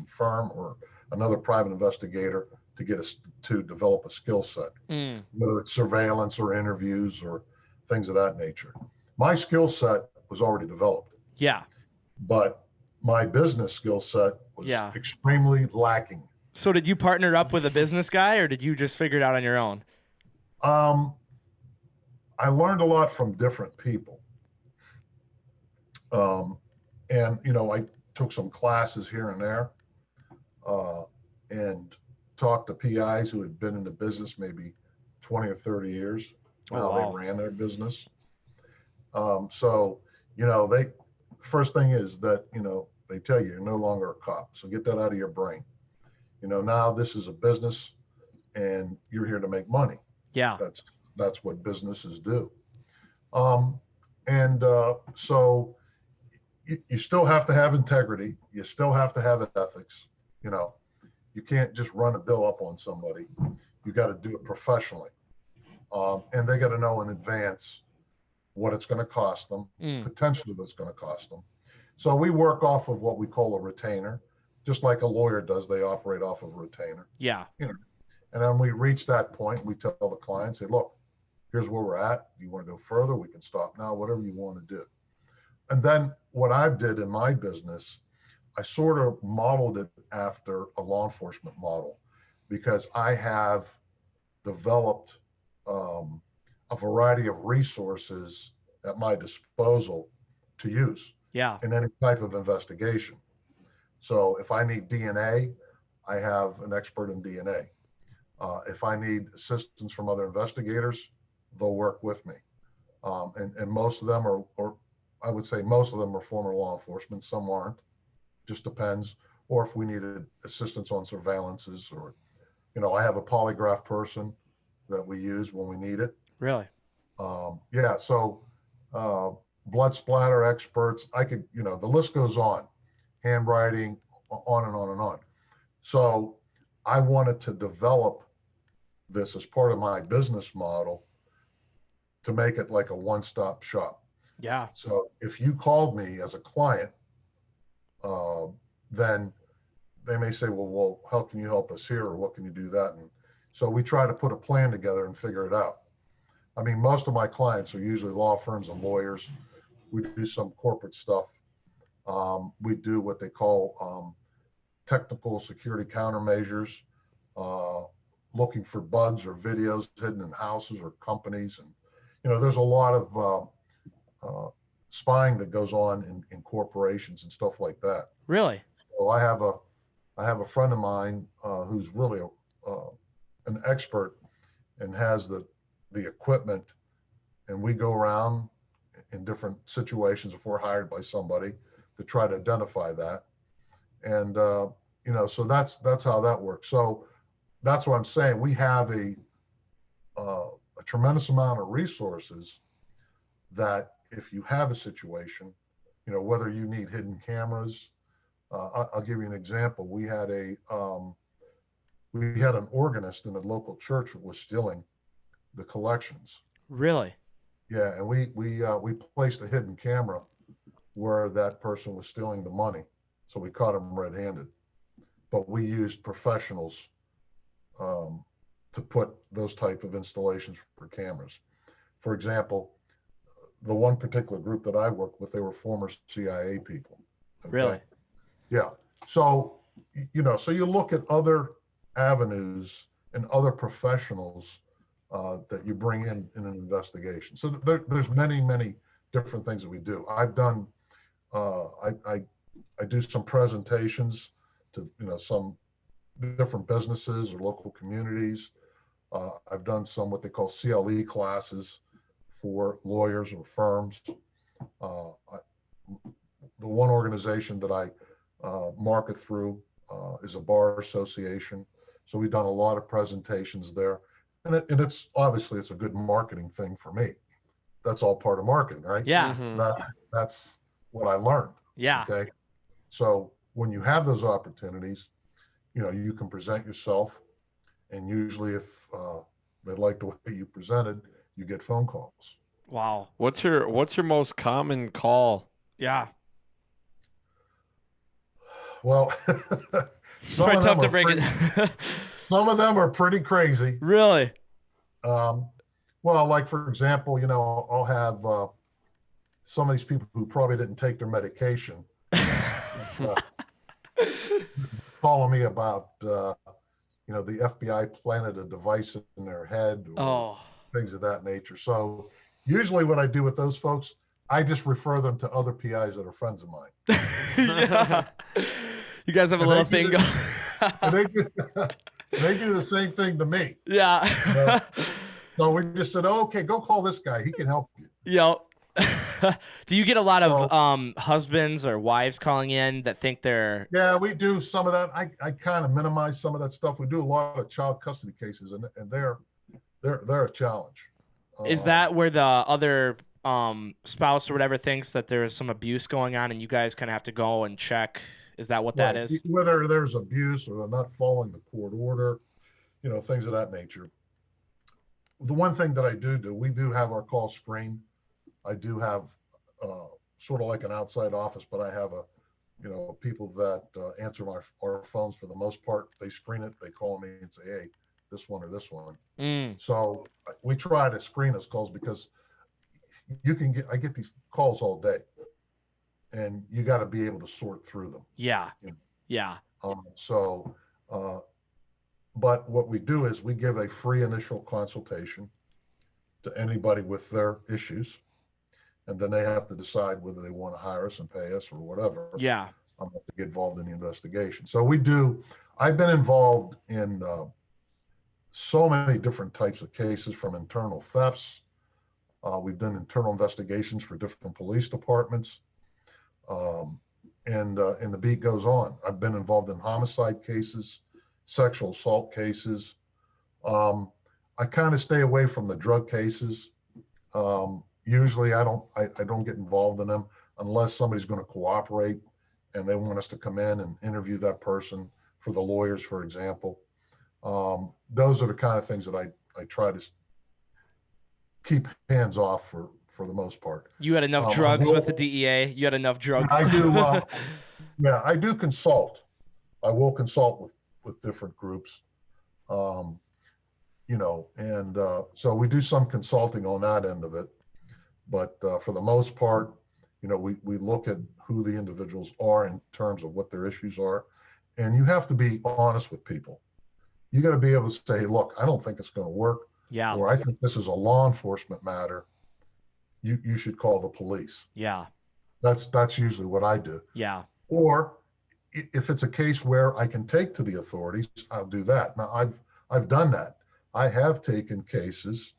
firm or another private investigator to get us to develop a skill set, whether it's surveillance or interviews or things of that nature. My skill set was already developed. Yeah. But my business skill set was extremely lacking. So did you partner up with a business guy, or did you just figure it out on your own? I learned a lot from different people. And, you know, I took some classes here and there and talked to PIs who had been in the business maybe 20 or 30 years, how they ran their business. So, you know, first thing is that, you know, they tell you you're no longer a cop. So get that out of your brain. You know, now this is a business and you're here to make money. Yeah. That's what businesses do. So you still have to have integrity. You still have to have ethics. You know, you can't just run a bill up on somebody. You got to do it professionally. And they got to know in advance what it's going to cost them, potentially what's going to cost them. So we work off of what we call a retainer, just like a lawyer does. They operate off of a retainer. Yeah. You know, and then we reach that point. We tell the client, say, look, here's where we're at. You want to go further? We can stop now, whatever you want to do. And then what I did in my business, I sort of modeled it after a law enforcement model because I have developed a variety of resources at my disposal to use in any type of investigation. So if I need DNA, I have an expert in DNA. If I need assistance from other investigators, they'll work with me. And most of them are, or I would say most of them are former law enforcement. Some aren't, just depends. Or if we needed assistance on surveillances, or, you know, I have a polygraph person that we use when we need it. Really? Yeah. So blood splatter experts, I could, you know, the list goes on, handwriting, on and on and on. So I wanted to develop this as part of my business model to make it like a one-stop shop. Yeah. So if you called me as a client, then they may say, well, how can you help us here? Or what can you do that? And so we try to put a plan together and figure it out. I mean, most of my clients are usually law firms and lawyers. We do some corporate stuff. We do what they call technical security countermeasures, looking for bugs or videos hidden in houses or companies. And, you know, there's a lot of spying that goes on in corporations and stuff like that. Really? So I have a friend of mine who's really an expert and has the equipment, and we go around in different situations if we're hired by somebody to try to identify that. And you know, so that's how that works. So that's what I'm saying. We have a tremendous amount of resources that if you have a situation, you know, whether you need hidden cameras, I'll give you an example. We had an organist in a local church who was stealing the collections. Really? Yeah, and we placed a hidden camera where that person was stealing the money, so we caught him red-handed. But we used professionals to put those type of installations for cameras. For example, the one particular group that I worked with, they were former CIA people. Okay? Really? Yeah. So, you know, so you look at other avenues and other professionals that you bring in an investigation. So there's many different things that we do. I've done I do some presentations to some different businesses or local communities. I've done some what they call CLE classes for lawyers or firms. The one organization that I market through is a bar association. So we've done a lot of presentations there. And it's obviously it's a good marketing thing for me. That's all part of marketing, right? Yeah. That's what I learned. Yeah. Okay. So when you have those opportunities, you can present yourself, and usually if they like the way you presented, you get phone calls. Wow. What's your most common call? Yeah. Well, It's quite tough to break it. Some of them are pretty crazy. Really? Well, like for example, I'll have some of these people who probably didn't take their medication calling me about, the FBI planted a device in their head or things of that nature. So usually what I do with those folks, I just refer them to other PIs that are friends of mine. Yeah. You guys have a little thing going. They do the same thing to me. Yeah. So we just said, okay, go call this guy. He can help you. Yep. Do you get a lot of husbands or wives calling in that think they're... Yeah, we do some of that. I kind of minimize some of that stuff. We do a lot of child custody cases, and they're a challenge. Is that where the other spouse or whatever thinks that there's some abuse going on and you guys kind of have to go and check? Is that what that is? Whether there's abuse or they're not following the court order, things of that nature. The one thing that I do, we do have our call screened. I do have sort of like an outside office, but I have people that answer our phones for the most part. They screen it, they call me and say, hey, this one or this one. So we try to screen those calls because I get these calls all day, and you got to be able to sort through them. Yeah. Yeah. But what we do is we give a free initial consultation to anybody with their issues, and then they have to decide whether they want to hire us and pay us or whatever. Yeah. To get involved in the investigation. So I've been involved in so many different types of cases, from internal thefts. We've done internal investigations for different police departments. And the beat goes on. I've been involved in homicide cases, sexual assault cases. I kind of stay away from the drug cases. Usually I don't get involved in them unless somebody's going to cooperate and they want us to come in and interview that person for the lawyers, for example. Those are the kind of things that I try to keep hands off for the most part. You had enough drugs with the DEA? You had enough drugs? I do. Yeah, I do consult. I will consult with different groups. So we do some consulting on that end of it. But for the most part, we look at who the individuals are in terms of what their issues are. And you have to be honest with people. You got to be able to say, look, I don't think it's going to work. Yeah. Or I think this is a law enforcement matter. You should call the police. Yeah. That's usually what I do. Yeah. Or if it's a case where I can take to the authorities, I'll do that. Now I've done that. I have taken cases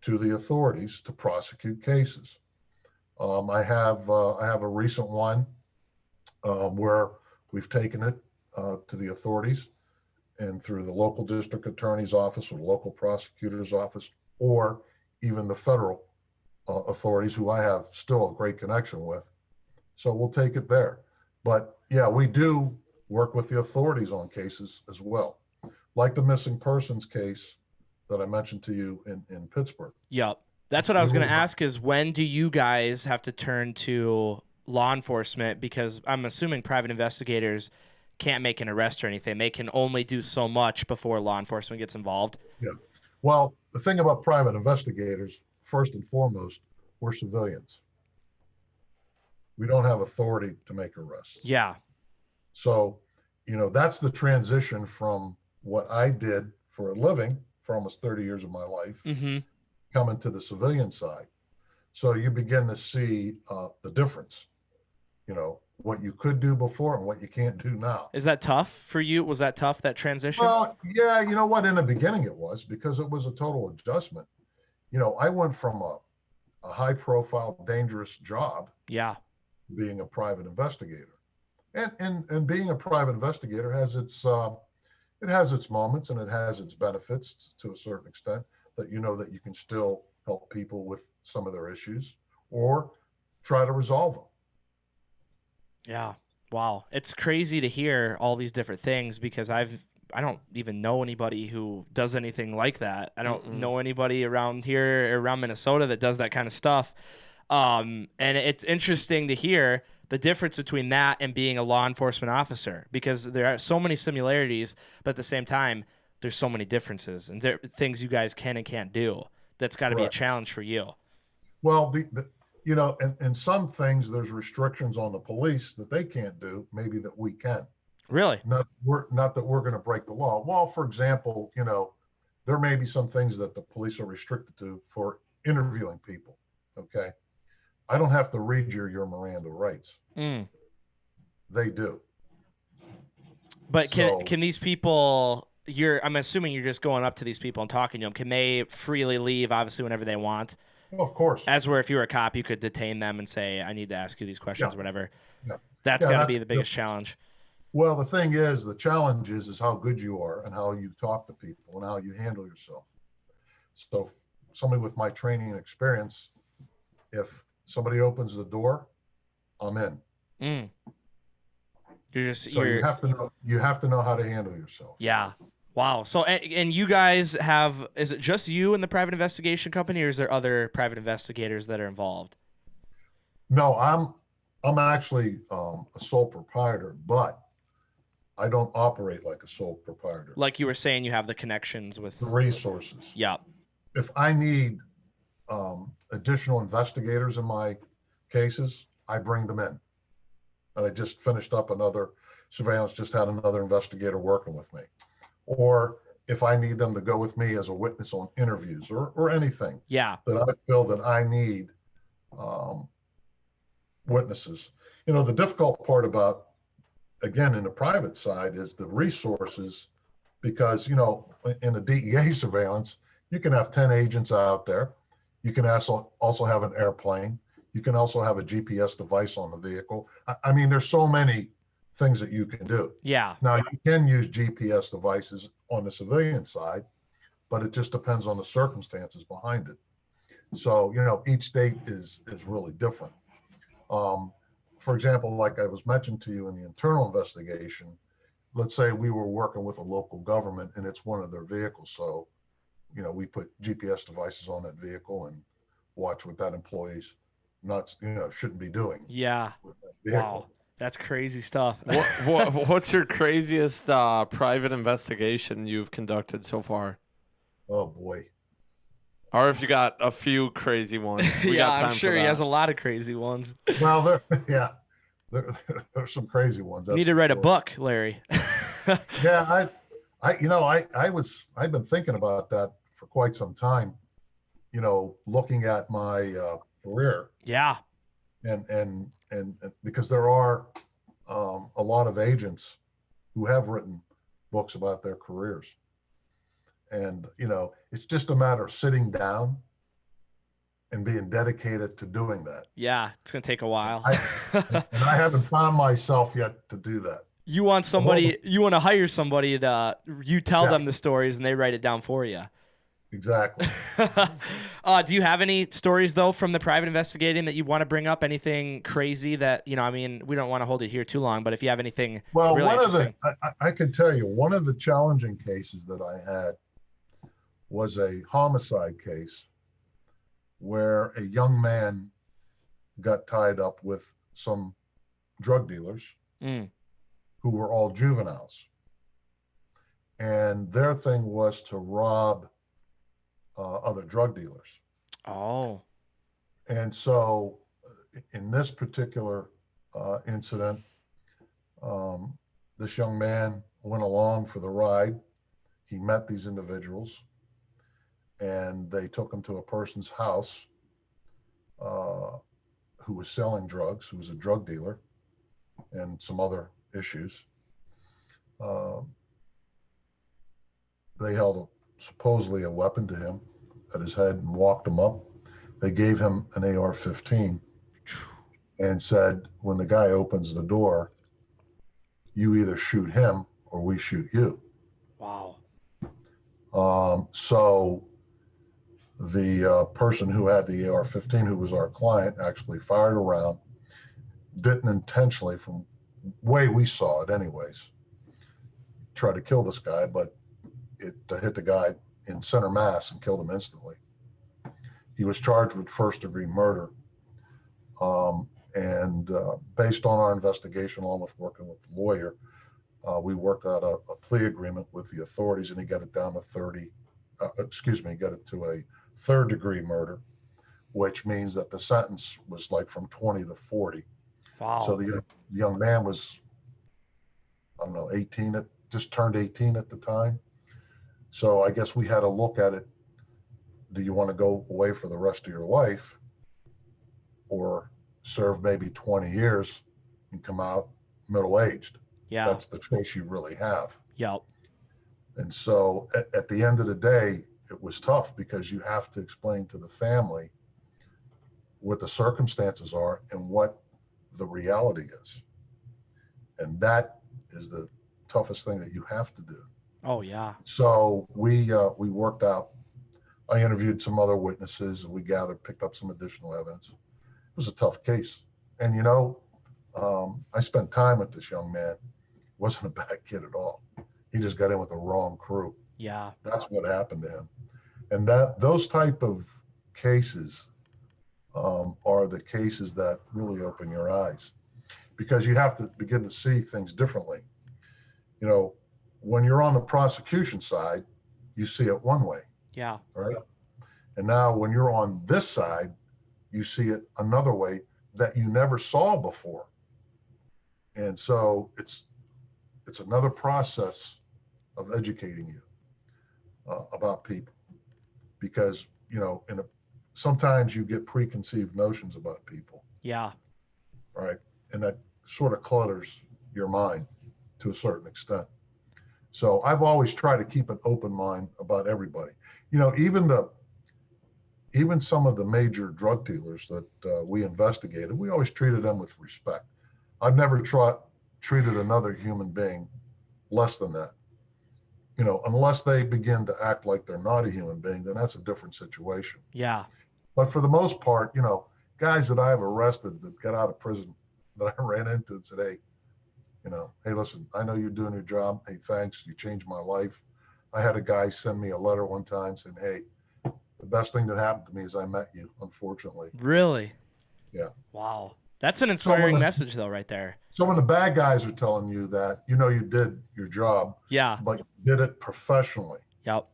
to the authorities to prosecute cases. I have a recent one where we've taken it to the authorities, and through the local district attorney's office or local prosecutor's office, or even the federal authorities, who I have still a great connection with. So we'll take it there. But yeah, we do work with the authorities on cases as well, like the missing persons case that I mentioned to you in Pittsburgh. Yep. That's what I was going to ask, is when do you guys have to turn to law enforcement? Because I'm assuming private investigators can't make an arrest or anything. They can only do so much before law enforcement gets involved. Yeah. Well, the thing about private investigators, first and foremost, we're civilians. We don't have authority to make arrests. Yeah. So, that's the transition from what I did for a living for almost 30 years of my life, Mm-hmm. coming to the civilian side. So you begin to see the difference, what you could do before and what you can't do now. Is that tough for you? Was that tough, that transition? Well, yeah, you know what? In the beginning it was, because it was a total adjustment. I went from a high profile, dangerous job, Yeah. being a private investigator. And being a private investigator has it has its moments and it has its benefits to a certain extent, that that you can still help people with some of their issues or try to resolve them. Yeah. Wow. It's crazy to hear all these different things because I don't even know anybody who does anything like that. I don't know anybody around here, around Minnesota, that does that kind of stuff. And it's interesting to hear the difference between that and being a law enforcement officer, because there are so many similarities, but at the same time, there's so many differences and things you guys can and can't do. That's got to be a Right. challenge for you. Well, and some things, there's restrictions on the police that they can't do, maybe that we can. Really? Not that we're going to break the law. Well, for example, there may be some things that the police are restricted to for interviewing people. Okay. I don't have to read your Miranda rights. Mm. They do. But So, can these people? I'm assuming you're just going up to these people and talking to them. Can they freely leave, obviously, whenever they want? of course. As where if you were a cop, you could detain them and say, "I need to ask you these questions," or whatever. Yeah. That's Yeah, got to that's be the biggest challenge. Well, the thing is, the challenge is how good you are and how you talk to people and how you handle yourself. So somebody with my training and experience, if somebody opens the door, I'm in. Mm. So you have to know how to handle yourself. Yeah. Wow. So and you guys have, is it just you and the private investigation company, or is there other private investigators that are involved? No, I'm actually a sole proprietor, but I don't operate like a sole proprietor. Like you were saying, you have the connections with. The resources. Yeah. If I need additional investigators in my cases, I bring them in. And I just finished up another surveillance, just had another investigator working with me. Or if I need them to go with me as a witness on interviews or anything Yeah. that I feel that I need witnesses. The difficult part about, again, in the private side is the resources, because, in the DEA surveillance, you can have 10 agents out there. You can also have an airplane. You can also have a GPS device on the vehicle. I mean, there's so many things that you can do. Yeah. Now, you can use GPS devices on the civilian side, but it just depends on the circumstances behind it. So, each state is really different. For example, like I was mentioned to you in the internal investigation, let's say we were working with a local government and it's one of their vehicles. So, we put GPS devices on that vehicle and watch what that employee's shouldn't be doing. Yeah. Wow. That's crazy stuff. What's your craziest private investigation you've conducted so far? Oh boy. Or if you got a few crazy ones. We got time I'm sure for he that. has a lot of crazy ones. Well, there's some crazy ones. Need to write a book, Larry. Yeah, I've been thinking about that for quite some time. Looking at my career. Yeah. And because there are a lot of agents who have written books about their careers, and it's just a matter of sitting down and being dedicated to doing that. Yeah, it's gonna take a while. And I haven't found myself yet to do that. You want to hire somebody to you tell them the stories and they write it down for you. Exactly. Do you have any stories though from the private investigating that you want to bring up? Anything crazy that I mean, we don't want to hold it here too long, but if you have anything really interesting. I could tell you one of the challenging cases that I had was a homicide case where a young man got tied up with some drug dealers who were all juveniles, and their thing was to rob other drug dealers. Oh. And so in this particular incident, this young man went along for the ride, he met these individuals, and they took him to a person's house who was selling drugs, who was a drug dealer, and some other issues. They held supposedly a weapon to him at his head and walked him up. They gave him an AR-15 and said, when the guy opens the door, you either shoot him or we shoot you. Wow. So the person who had the AR-15, who was our client, actually fired a round, didn't intentionally, from way we saw it anyways, try to kill this guy, but it hit the guy in center mass and killed him instantly. He was charged with first-degree murder. And based on our investigation, along with working with the lawyer, we worked out a plea agreement with the authorities, and he got it down to got it to a third-degree murder, which means that the sentence was like from 20 to 40. Wow. So the young man was, I don't know, 18, just turned 18 at the time. So I guess we had to look at it. Do you want to go away for the rest of your life, or serve maybe 20 years and come out middle-aged? Yeah. That's the choice you really have. Yep. And so at the end of the day, it was tough, because you have to explain to the family what the circumstances are and what the reality is. And that is the toughest thing that you have to do. Oh, yeah. So we worked out, I interviewed some other witnesses, and we picked up some additional evidence. It was a tough case. And, I spent time with this young man. He wasn't a bad kid at all. He just got in with the wrong crew. Yeah. That's what happened to him. And those type of cases are the cases that really open your eyes, because you have to begin to see things differently. When you're on the prosecution side, you see it one way. Yeah. Right. And now when you're on this side, you see it another way that you never saw before. And so it's another process of educating you about people, because, sometimes you get preconceived notions about people. Yeah. Right. And that sort of clutters your mind to a certain extent. So I've always tried to keep an open mind about everybody. Even some of the major drug dealers that we investigated, we always treated them with respect. I've never treated another human being less than that. Unless they begin to act like they're not a human being, then that's a different situation. Yeah. But for the most part, guys that I've arrested that got out of prison that I ran into and said, hey, listen, I know you're doing your job. Hey, thanks. You changed my life. I had a guy send me a letter one time saying, hey, the best thing that happened to me is I met you, unfortunately. Really? Yeah. Wow. That's an inspiring message, though, right there. Some of the bad guys are telling you that, you did your job. Yeah. But you did it professionally. Yep.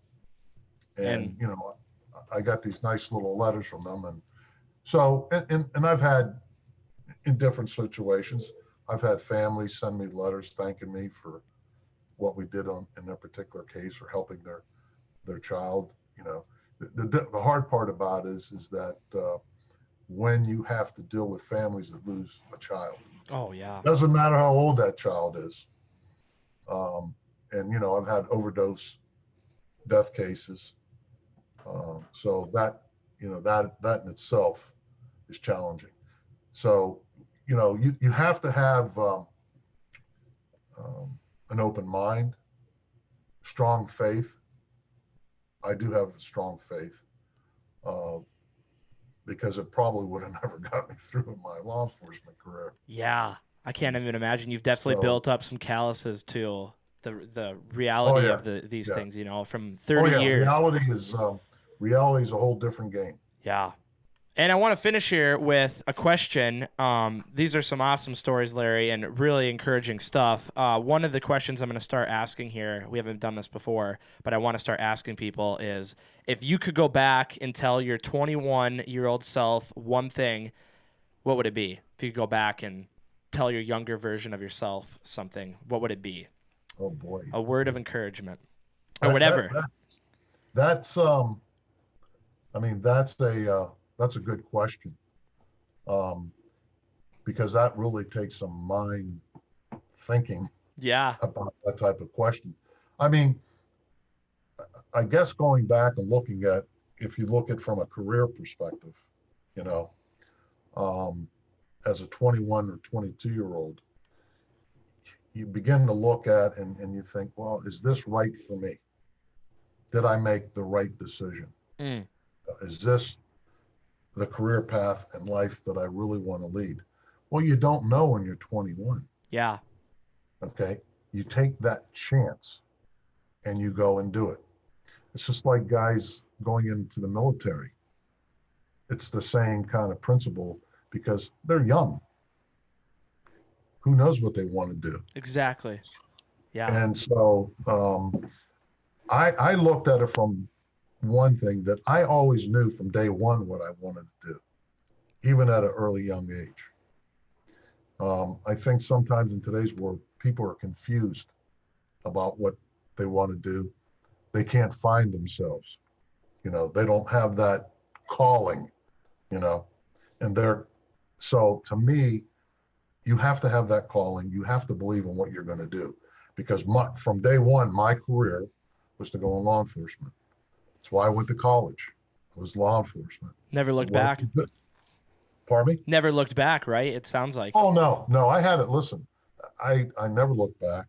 And I got these nice little letters from them. And so, and I've had, in different situations, I've had families send me letters thanking me for what we did in their particular case, or helping their child. The hard part about it is that when you have to deal with families that lose a child. Oh, yeah. Doesn't matter how old that child is. And I've had overdose death cases. So that in itself is challenging. So you have to have an open mind, strong faith. I do have strong faith, because it probably would have never got me through in my law enforcement career. Yeah. I can't even imagine. You've definitely built up some calluses to the reality of these things, from 30 years. Reality is a whole different game. Yeah. And I want to finish here with a question. These are some awesome stories, Larry, and really encouraging stuff. One of the questions I'm going to start asking here, we haven't done this before, but I want to start asking people is, if you could go back and tell your 21-year-old self one thing, what would it be? If you could go back and tell your younger version of yourself something, what would it be? Oh, boy. A word of encouragement. or whatever. That's I mean, that's a good question, because that really takes some mind thinking Yeah. about that type of question. I mean, I guess going back and looking at, if you look at from a career perspective, you know, as a 21 or 22-year-old, you begin to look at and you think, well, is this right for me? Did I make the right decision? Mm. Is this the career path in life that I really want to lead? Well, you don't know when you're 21. Yeah. Okay. You take that chance and you go and do it. It's just like guys going into the military. It's the same kind of principle because they're young. Who knows what they want to do? Exactly. Yeah. And so I looked at it from one thing that I always knew from day one what I wanted to do, even at an early young age. I think sometimes in today's world, people are confused about what they want to do. They can't find themselves. You know, they don't have that calling, you know, and so to me, you have to have that calling. You have to believe in what you're going to do, because from day one, my career was to go in law enforcement. That's why I went to college. It was law enforcement. Never looked back. Pardon me? Never looked back, right? It sounds like. Oh, no, I had it. Listen, I never looked back.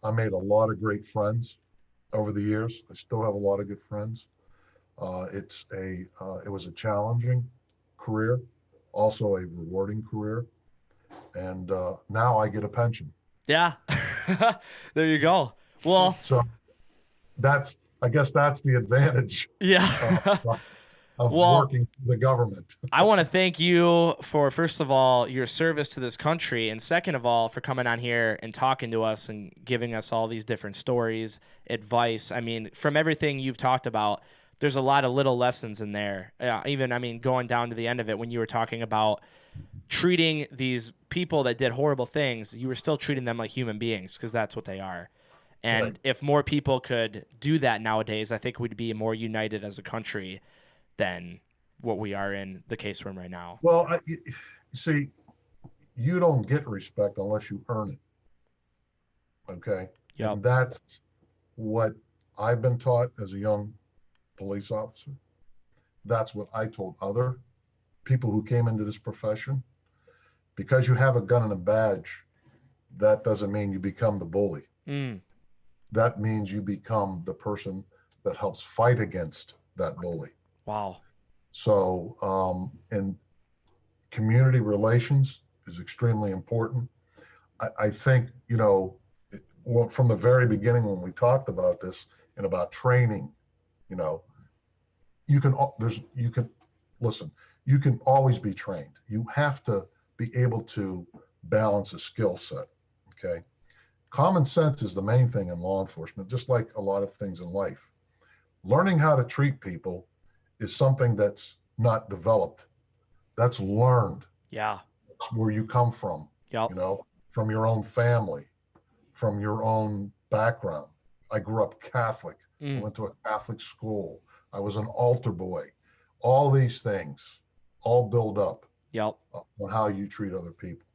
I made a lot of great friends over the years. I still have a lot of good friends. It was a challenging career, also a rewarding career. And now I get a pension. Yeah. There you go. Well, so I guess that's the advantage. Yeah. Of well, working for the government. I want to thank you for, first of all, your service to this country, and second of all, for coming on here and talking to us and giving us all these different stories, advice. I mean, from everything you've talked about, there's a lot of little lessons in there. Going down to the end of it, when you were talking about treating these people that did horrible things, you were still treating them like human beings, because that's what they are. And right. If more people could do that nowadays, I think we'd be more united as a country than what we are in the case room right now. Well, you see, you don't get respect unless you earn it. Okay. Yep. And that's what I've been taught as a young police officer. That's what I told other people who came into this profession. Because you have a gun and a badge, that doesn't mean you become the bully. Mm. That means you become the person that helps fight against that bully. Wow. So, and community relations is extremely important. I think, from the very beginning when we talked about this and about training, you can always be trained. You have to be able to balance a skill set. Okay. Common sense is the main thing in law enforcement, just like a lot of things in life. Learning how to treat people is something that's not developed. That's learned. Yeah. It's where you come from. Yep. From your own family, from your own background. I grew up Catholic. I went to a Catholic school. I was an altar boy. All these things all build up. Yep. On how you treat other people.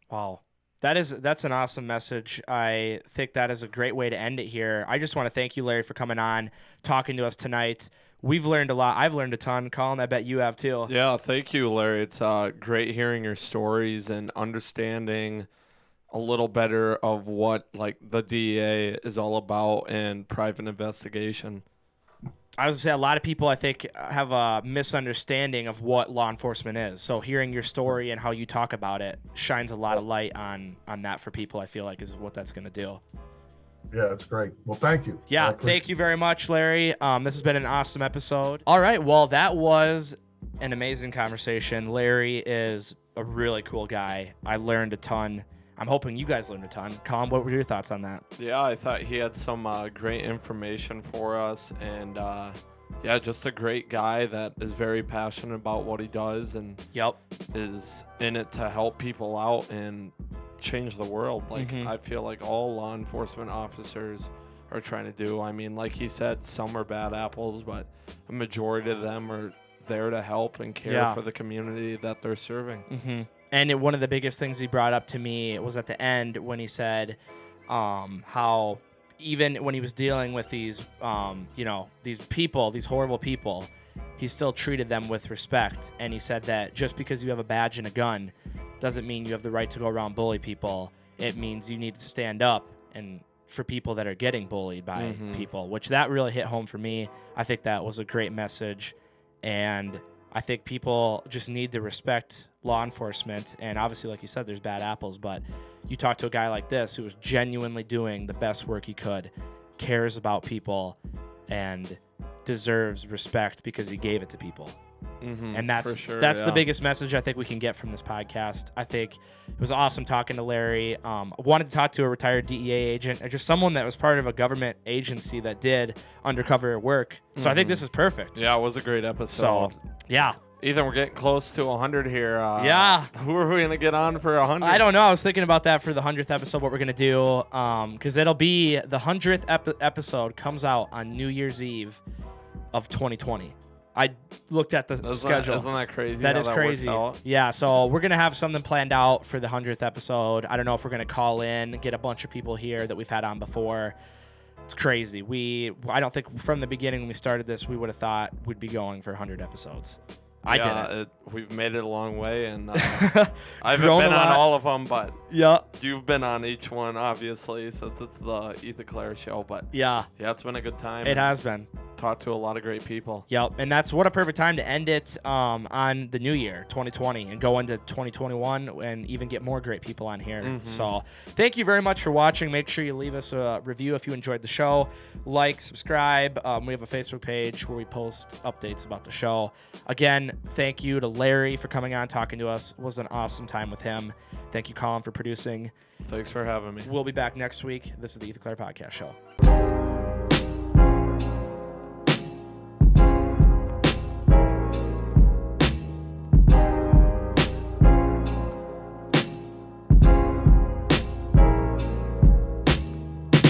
Wow. That's an awesome message. I think that is a great way to end it here. I just want to thank you, Larry, for coming on, talking to us tonight. We've learned a lot. I've learned a ton. Colin, I bet you have too. Yeah, thank you, Larry. It's great hearing your stories and understanding a little better of what the DEA is all about and private investigation. I was going to say, a lot of people, I think, have a misunderstanding of what law enforcement is. So hearing your story and how you talk about it shines a lot of light on that for people, I feel like, is what that's going to do. Yeah, it's great. Well, thank you. Yeah, thank you very much, Larry. This has been an awesome episode. All right, well, that was an amazing conversation. Larry is a really cool guy. I learned a ton. I'm hoping you guys learned a ton. Colin, what were your thoughts on that? Yeah, I thought he had some great information for us, and just a great guy that is very passionate about what he does and is in it to help people out and change the world. I feel like all law enforcement officers are trying to do. I mean, like he said, some are bad apples, but a majority of them are there to help and care for the community that they're serving. Mm-hmm. And one of the biggest things he brought up to me was at the end when he said how even when he was dealing with these, these people, these horrible people, he still treated them with respect. And he said that just because you have a badge and a gun doesn't mean you have the right to go around bully people. It means you need to stand up and for people that are getting bullied by people, which that really hit home for me. I think that was a great message. And I think people just need to respect law enforcement. And obviously, like you said, there's bad apples, but you talk to a guy like this who was genuinely doing the best work he could, cares about people, and deserves respect because he gave it to people. And that's the biggest message I think we can get from this podcast. I think it was awesome talking to Larry. I wanted to talk to a retired DEA agent or just someone that was part of a government agency that did undercover work. So I think this is perfect. Yeah, it was a great episode. So, yeah. Ethan, we're getting close to 100 here. Who are we going to get on for 100? I don't know. I was thinking about that for the 100th episode, what we're going to do. Because it'll be the 100th episode comes out on New Year's Eve of 2020. I looked at the schedule. Isn't that crazy? That is crazy. Yeah, so we're going to have something planned out for the 100th episode. I don't know if we're going to call in, get a bunch of people here that we've had on before. It's crazy. I don't think from the beginning when we started this, we would have thought we'd be going for 100 episodes. I didn't. We've made it a long way, and I haven't been on all of them, but you've been on each one, obviously, since it's the Ethan Clare show. But yeah, it's been a good time. It has been. Talked to a lot of great people. Yep, and that's what a perfect time to end it on the new year, 2020, and go into 2021 and even get more great people on here. So thank you very much for watching. Make sure you leave us a review if you enjoyed the show. Like, subscribe. We have a Facebook page where we post updates about the show. Again, thank you to Larry for coming on, talking to us. It was an awesome time with him. Thank you, Colin, for producing. Thanks for having me. We'll be back next week. This is the Ethan Clare Podcast Show.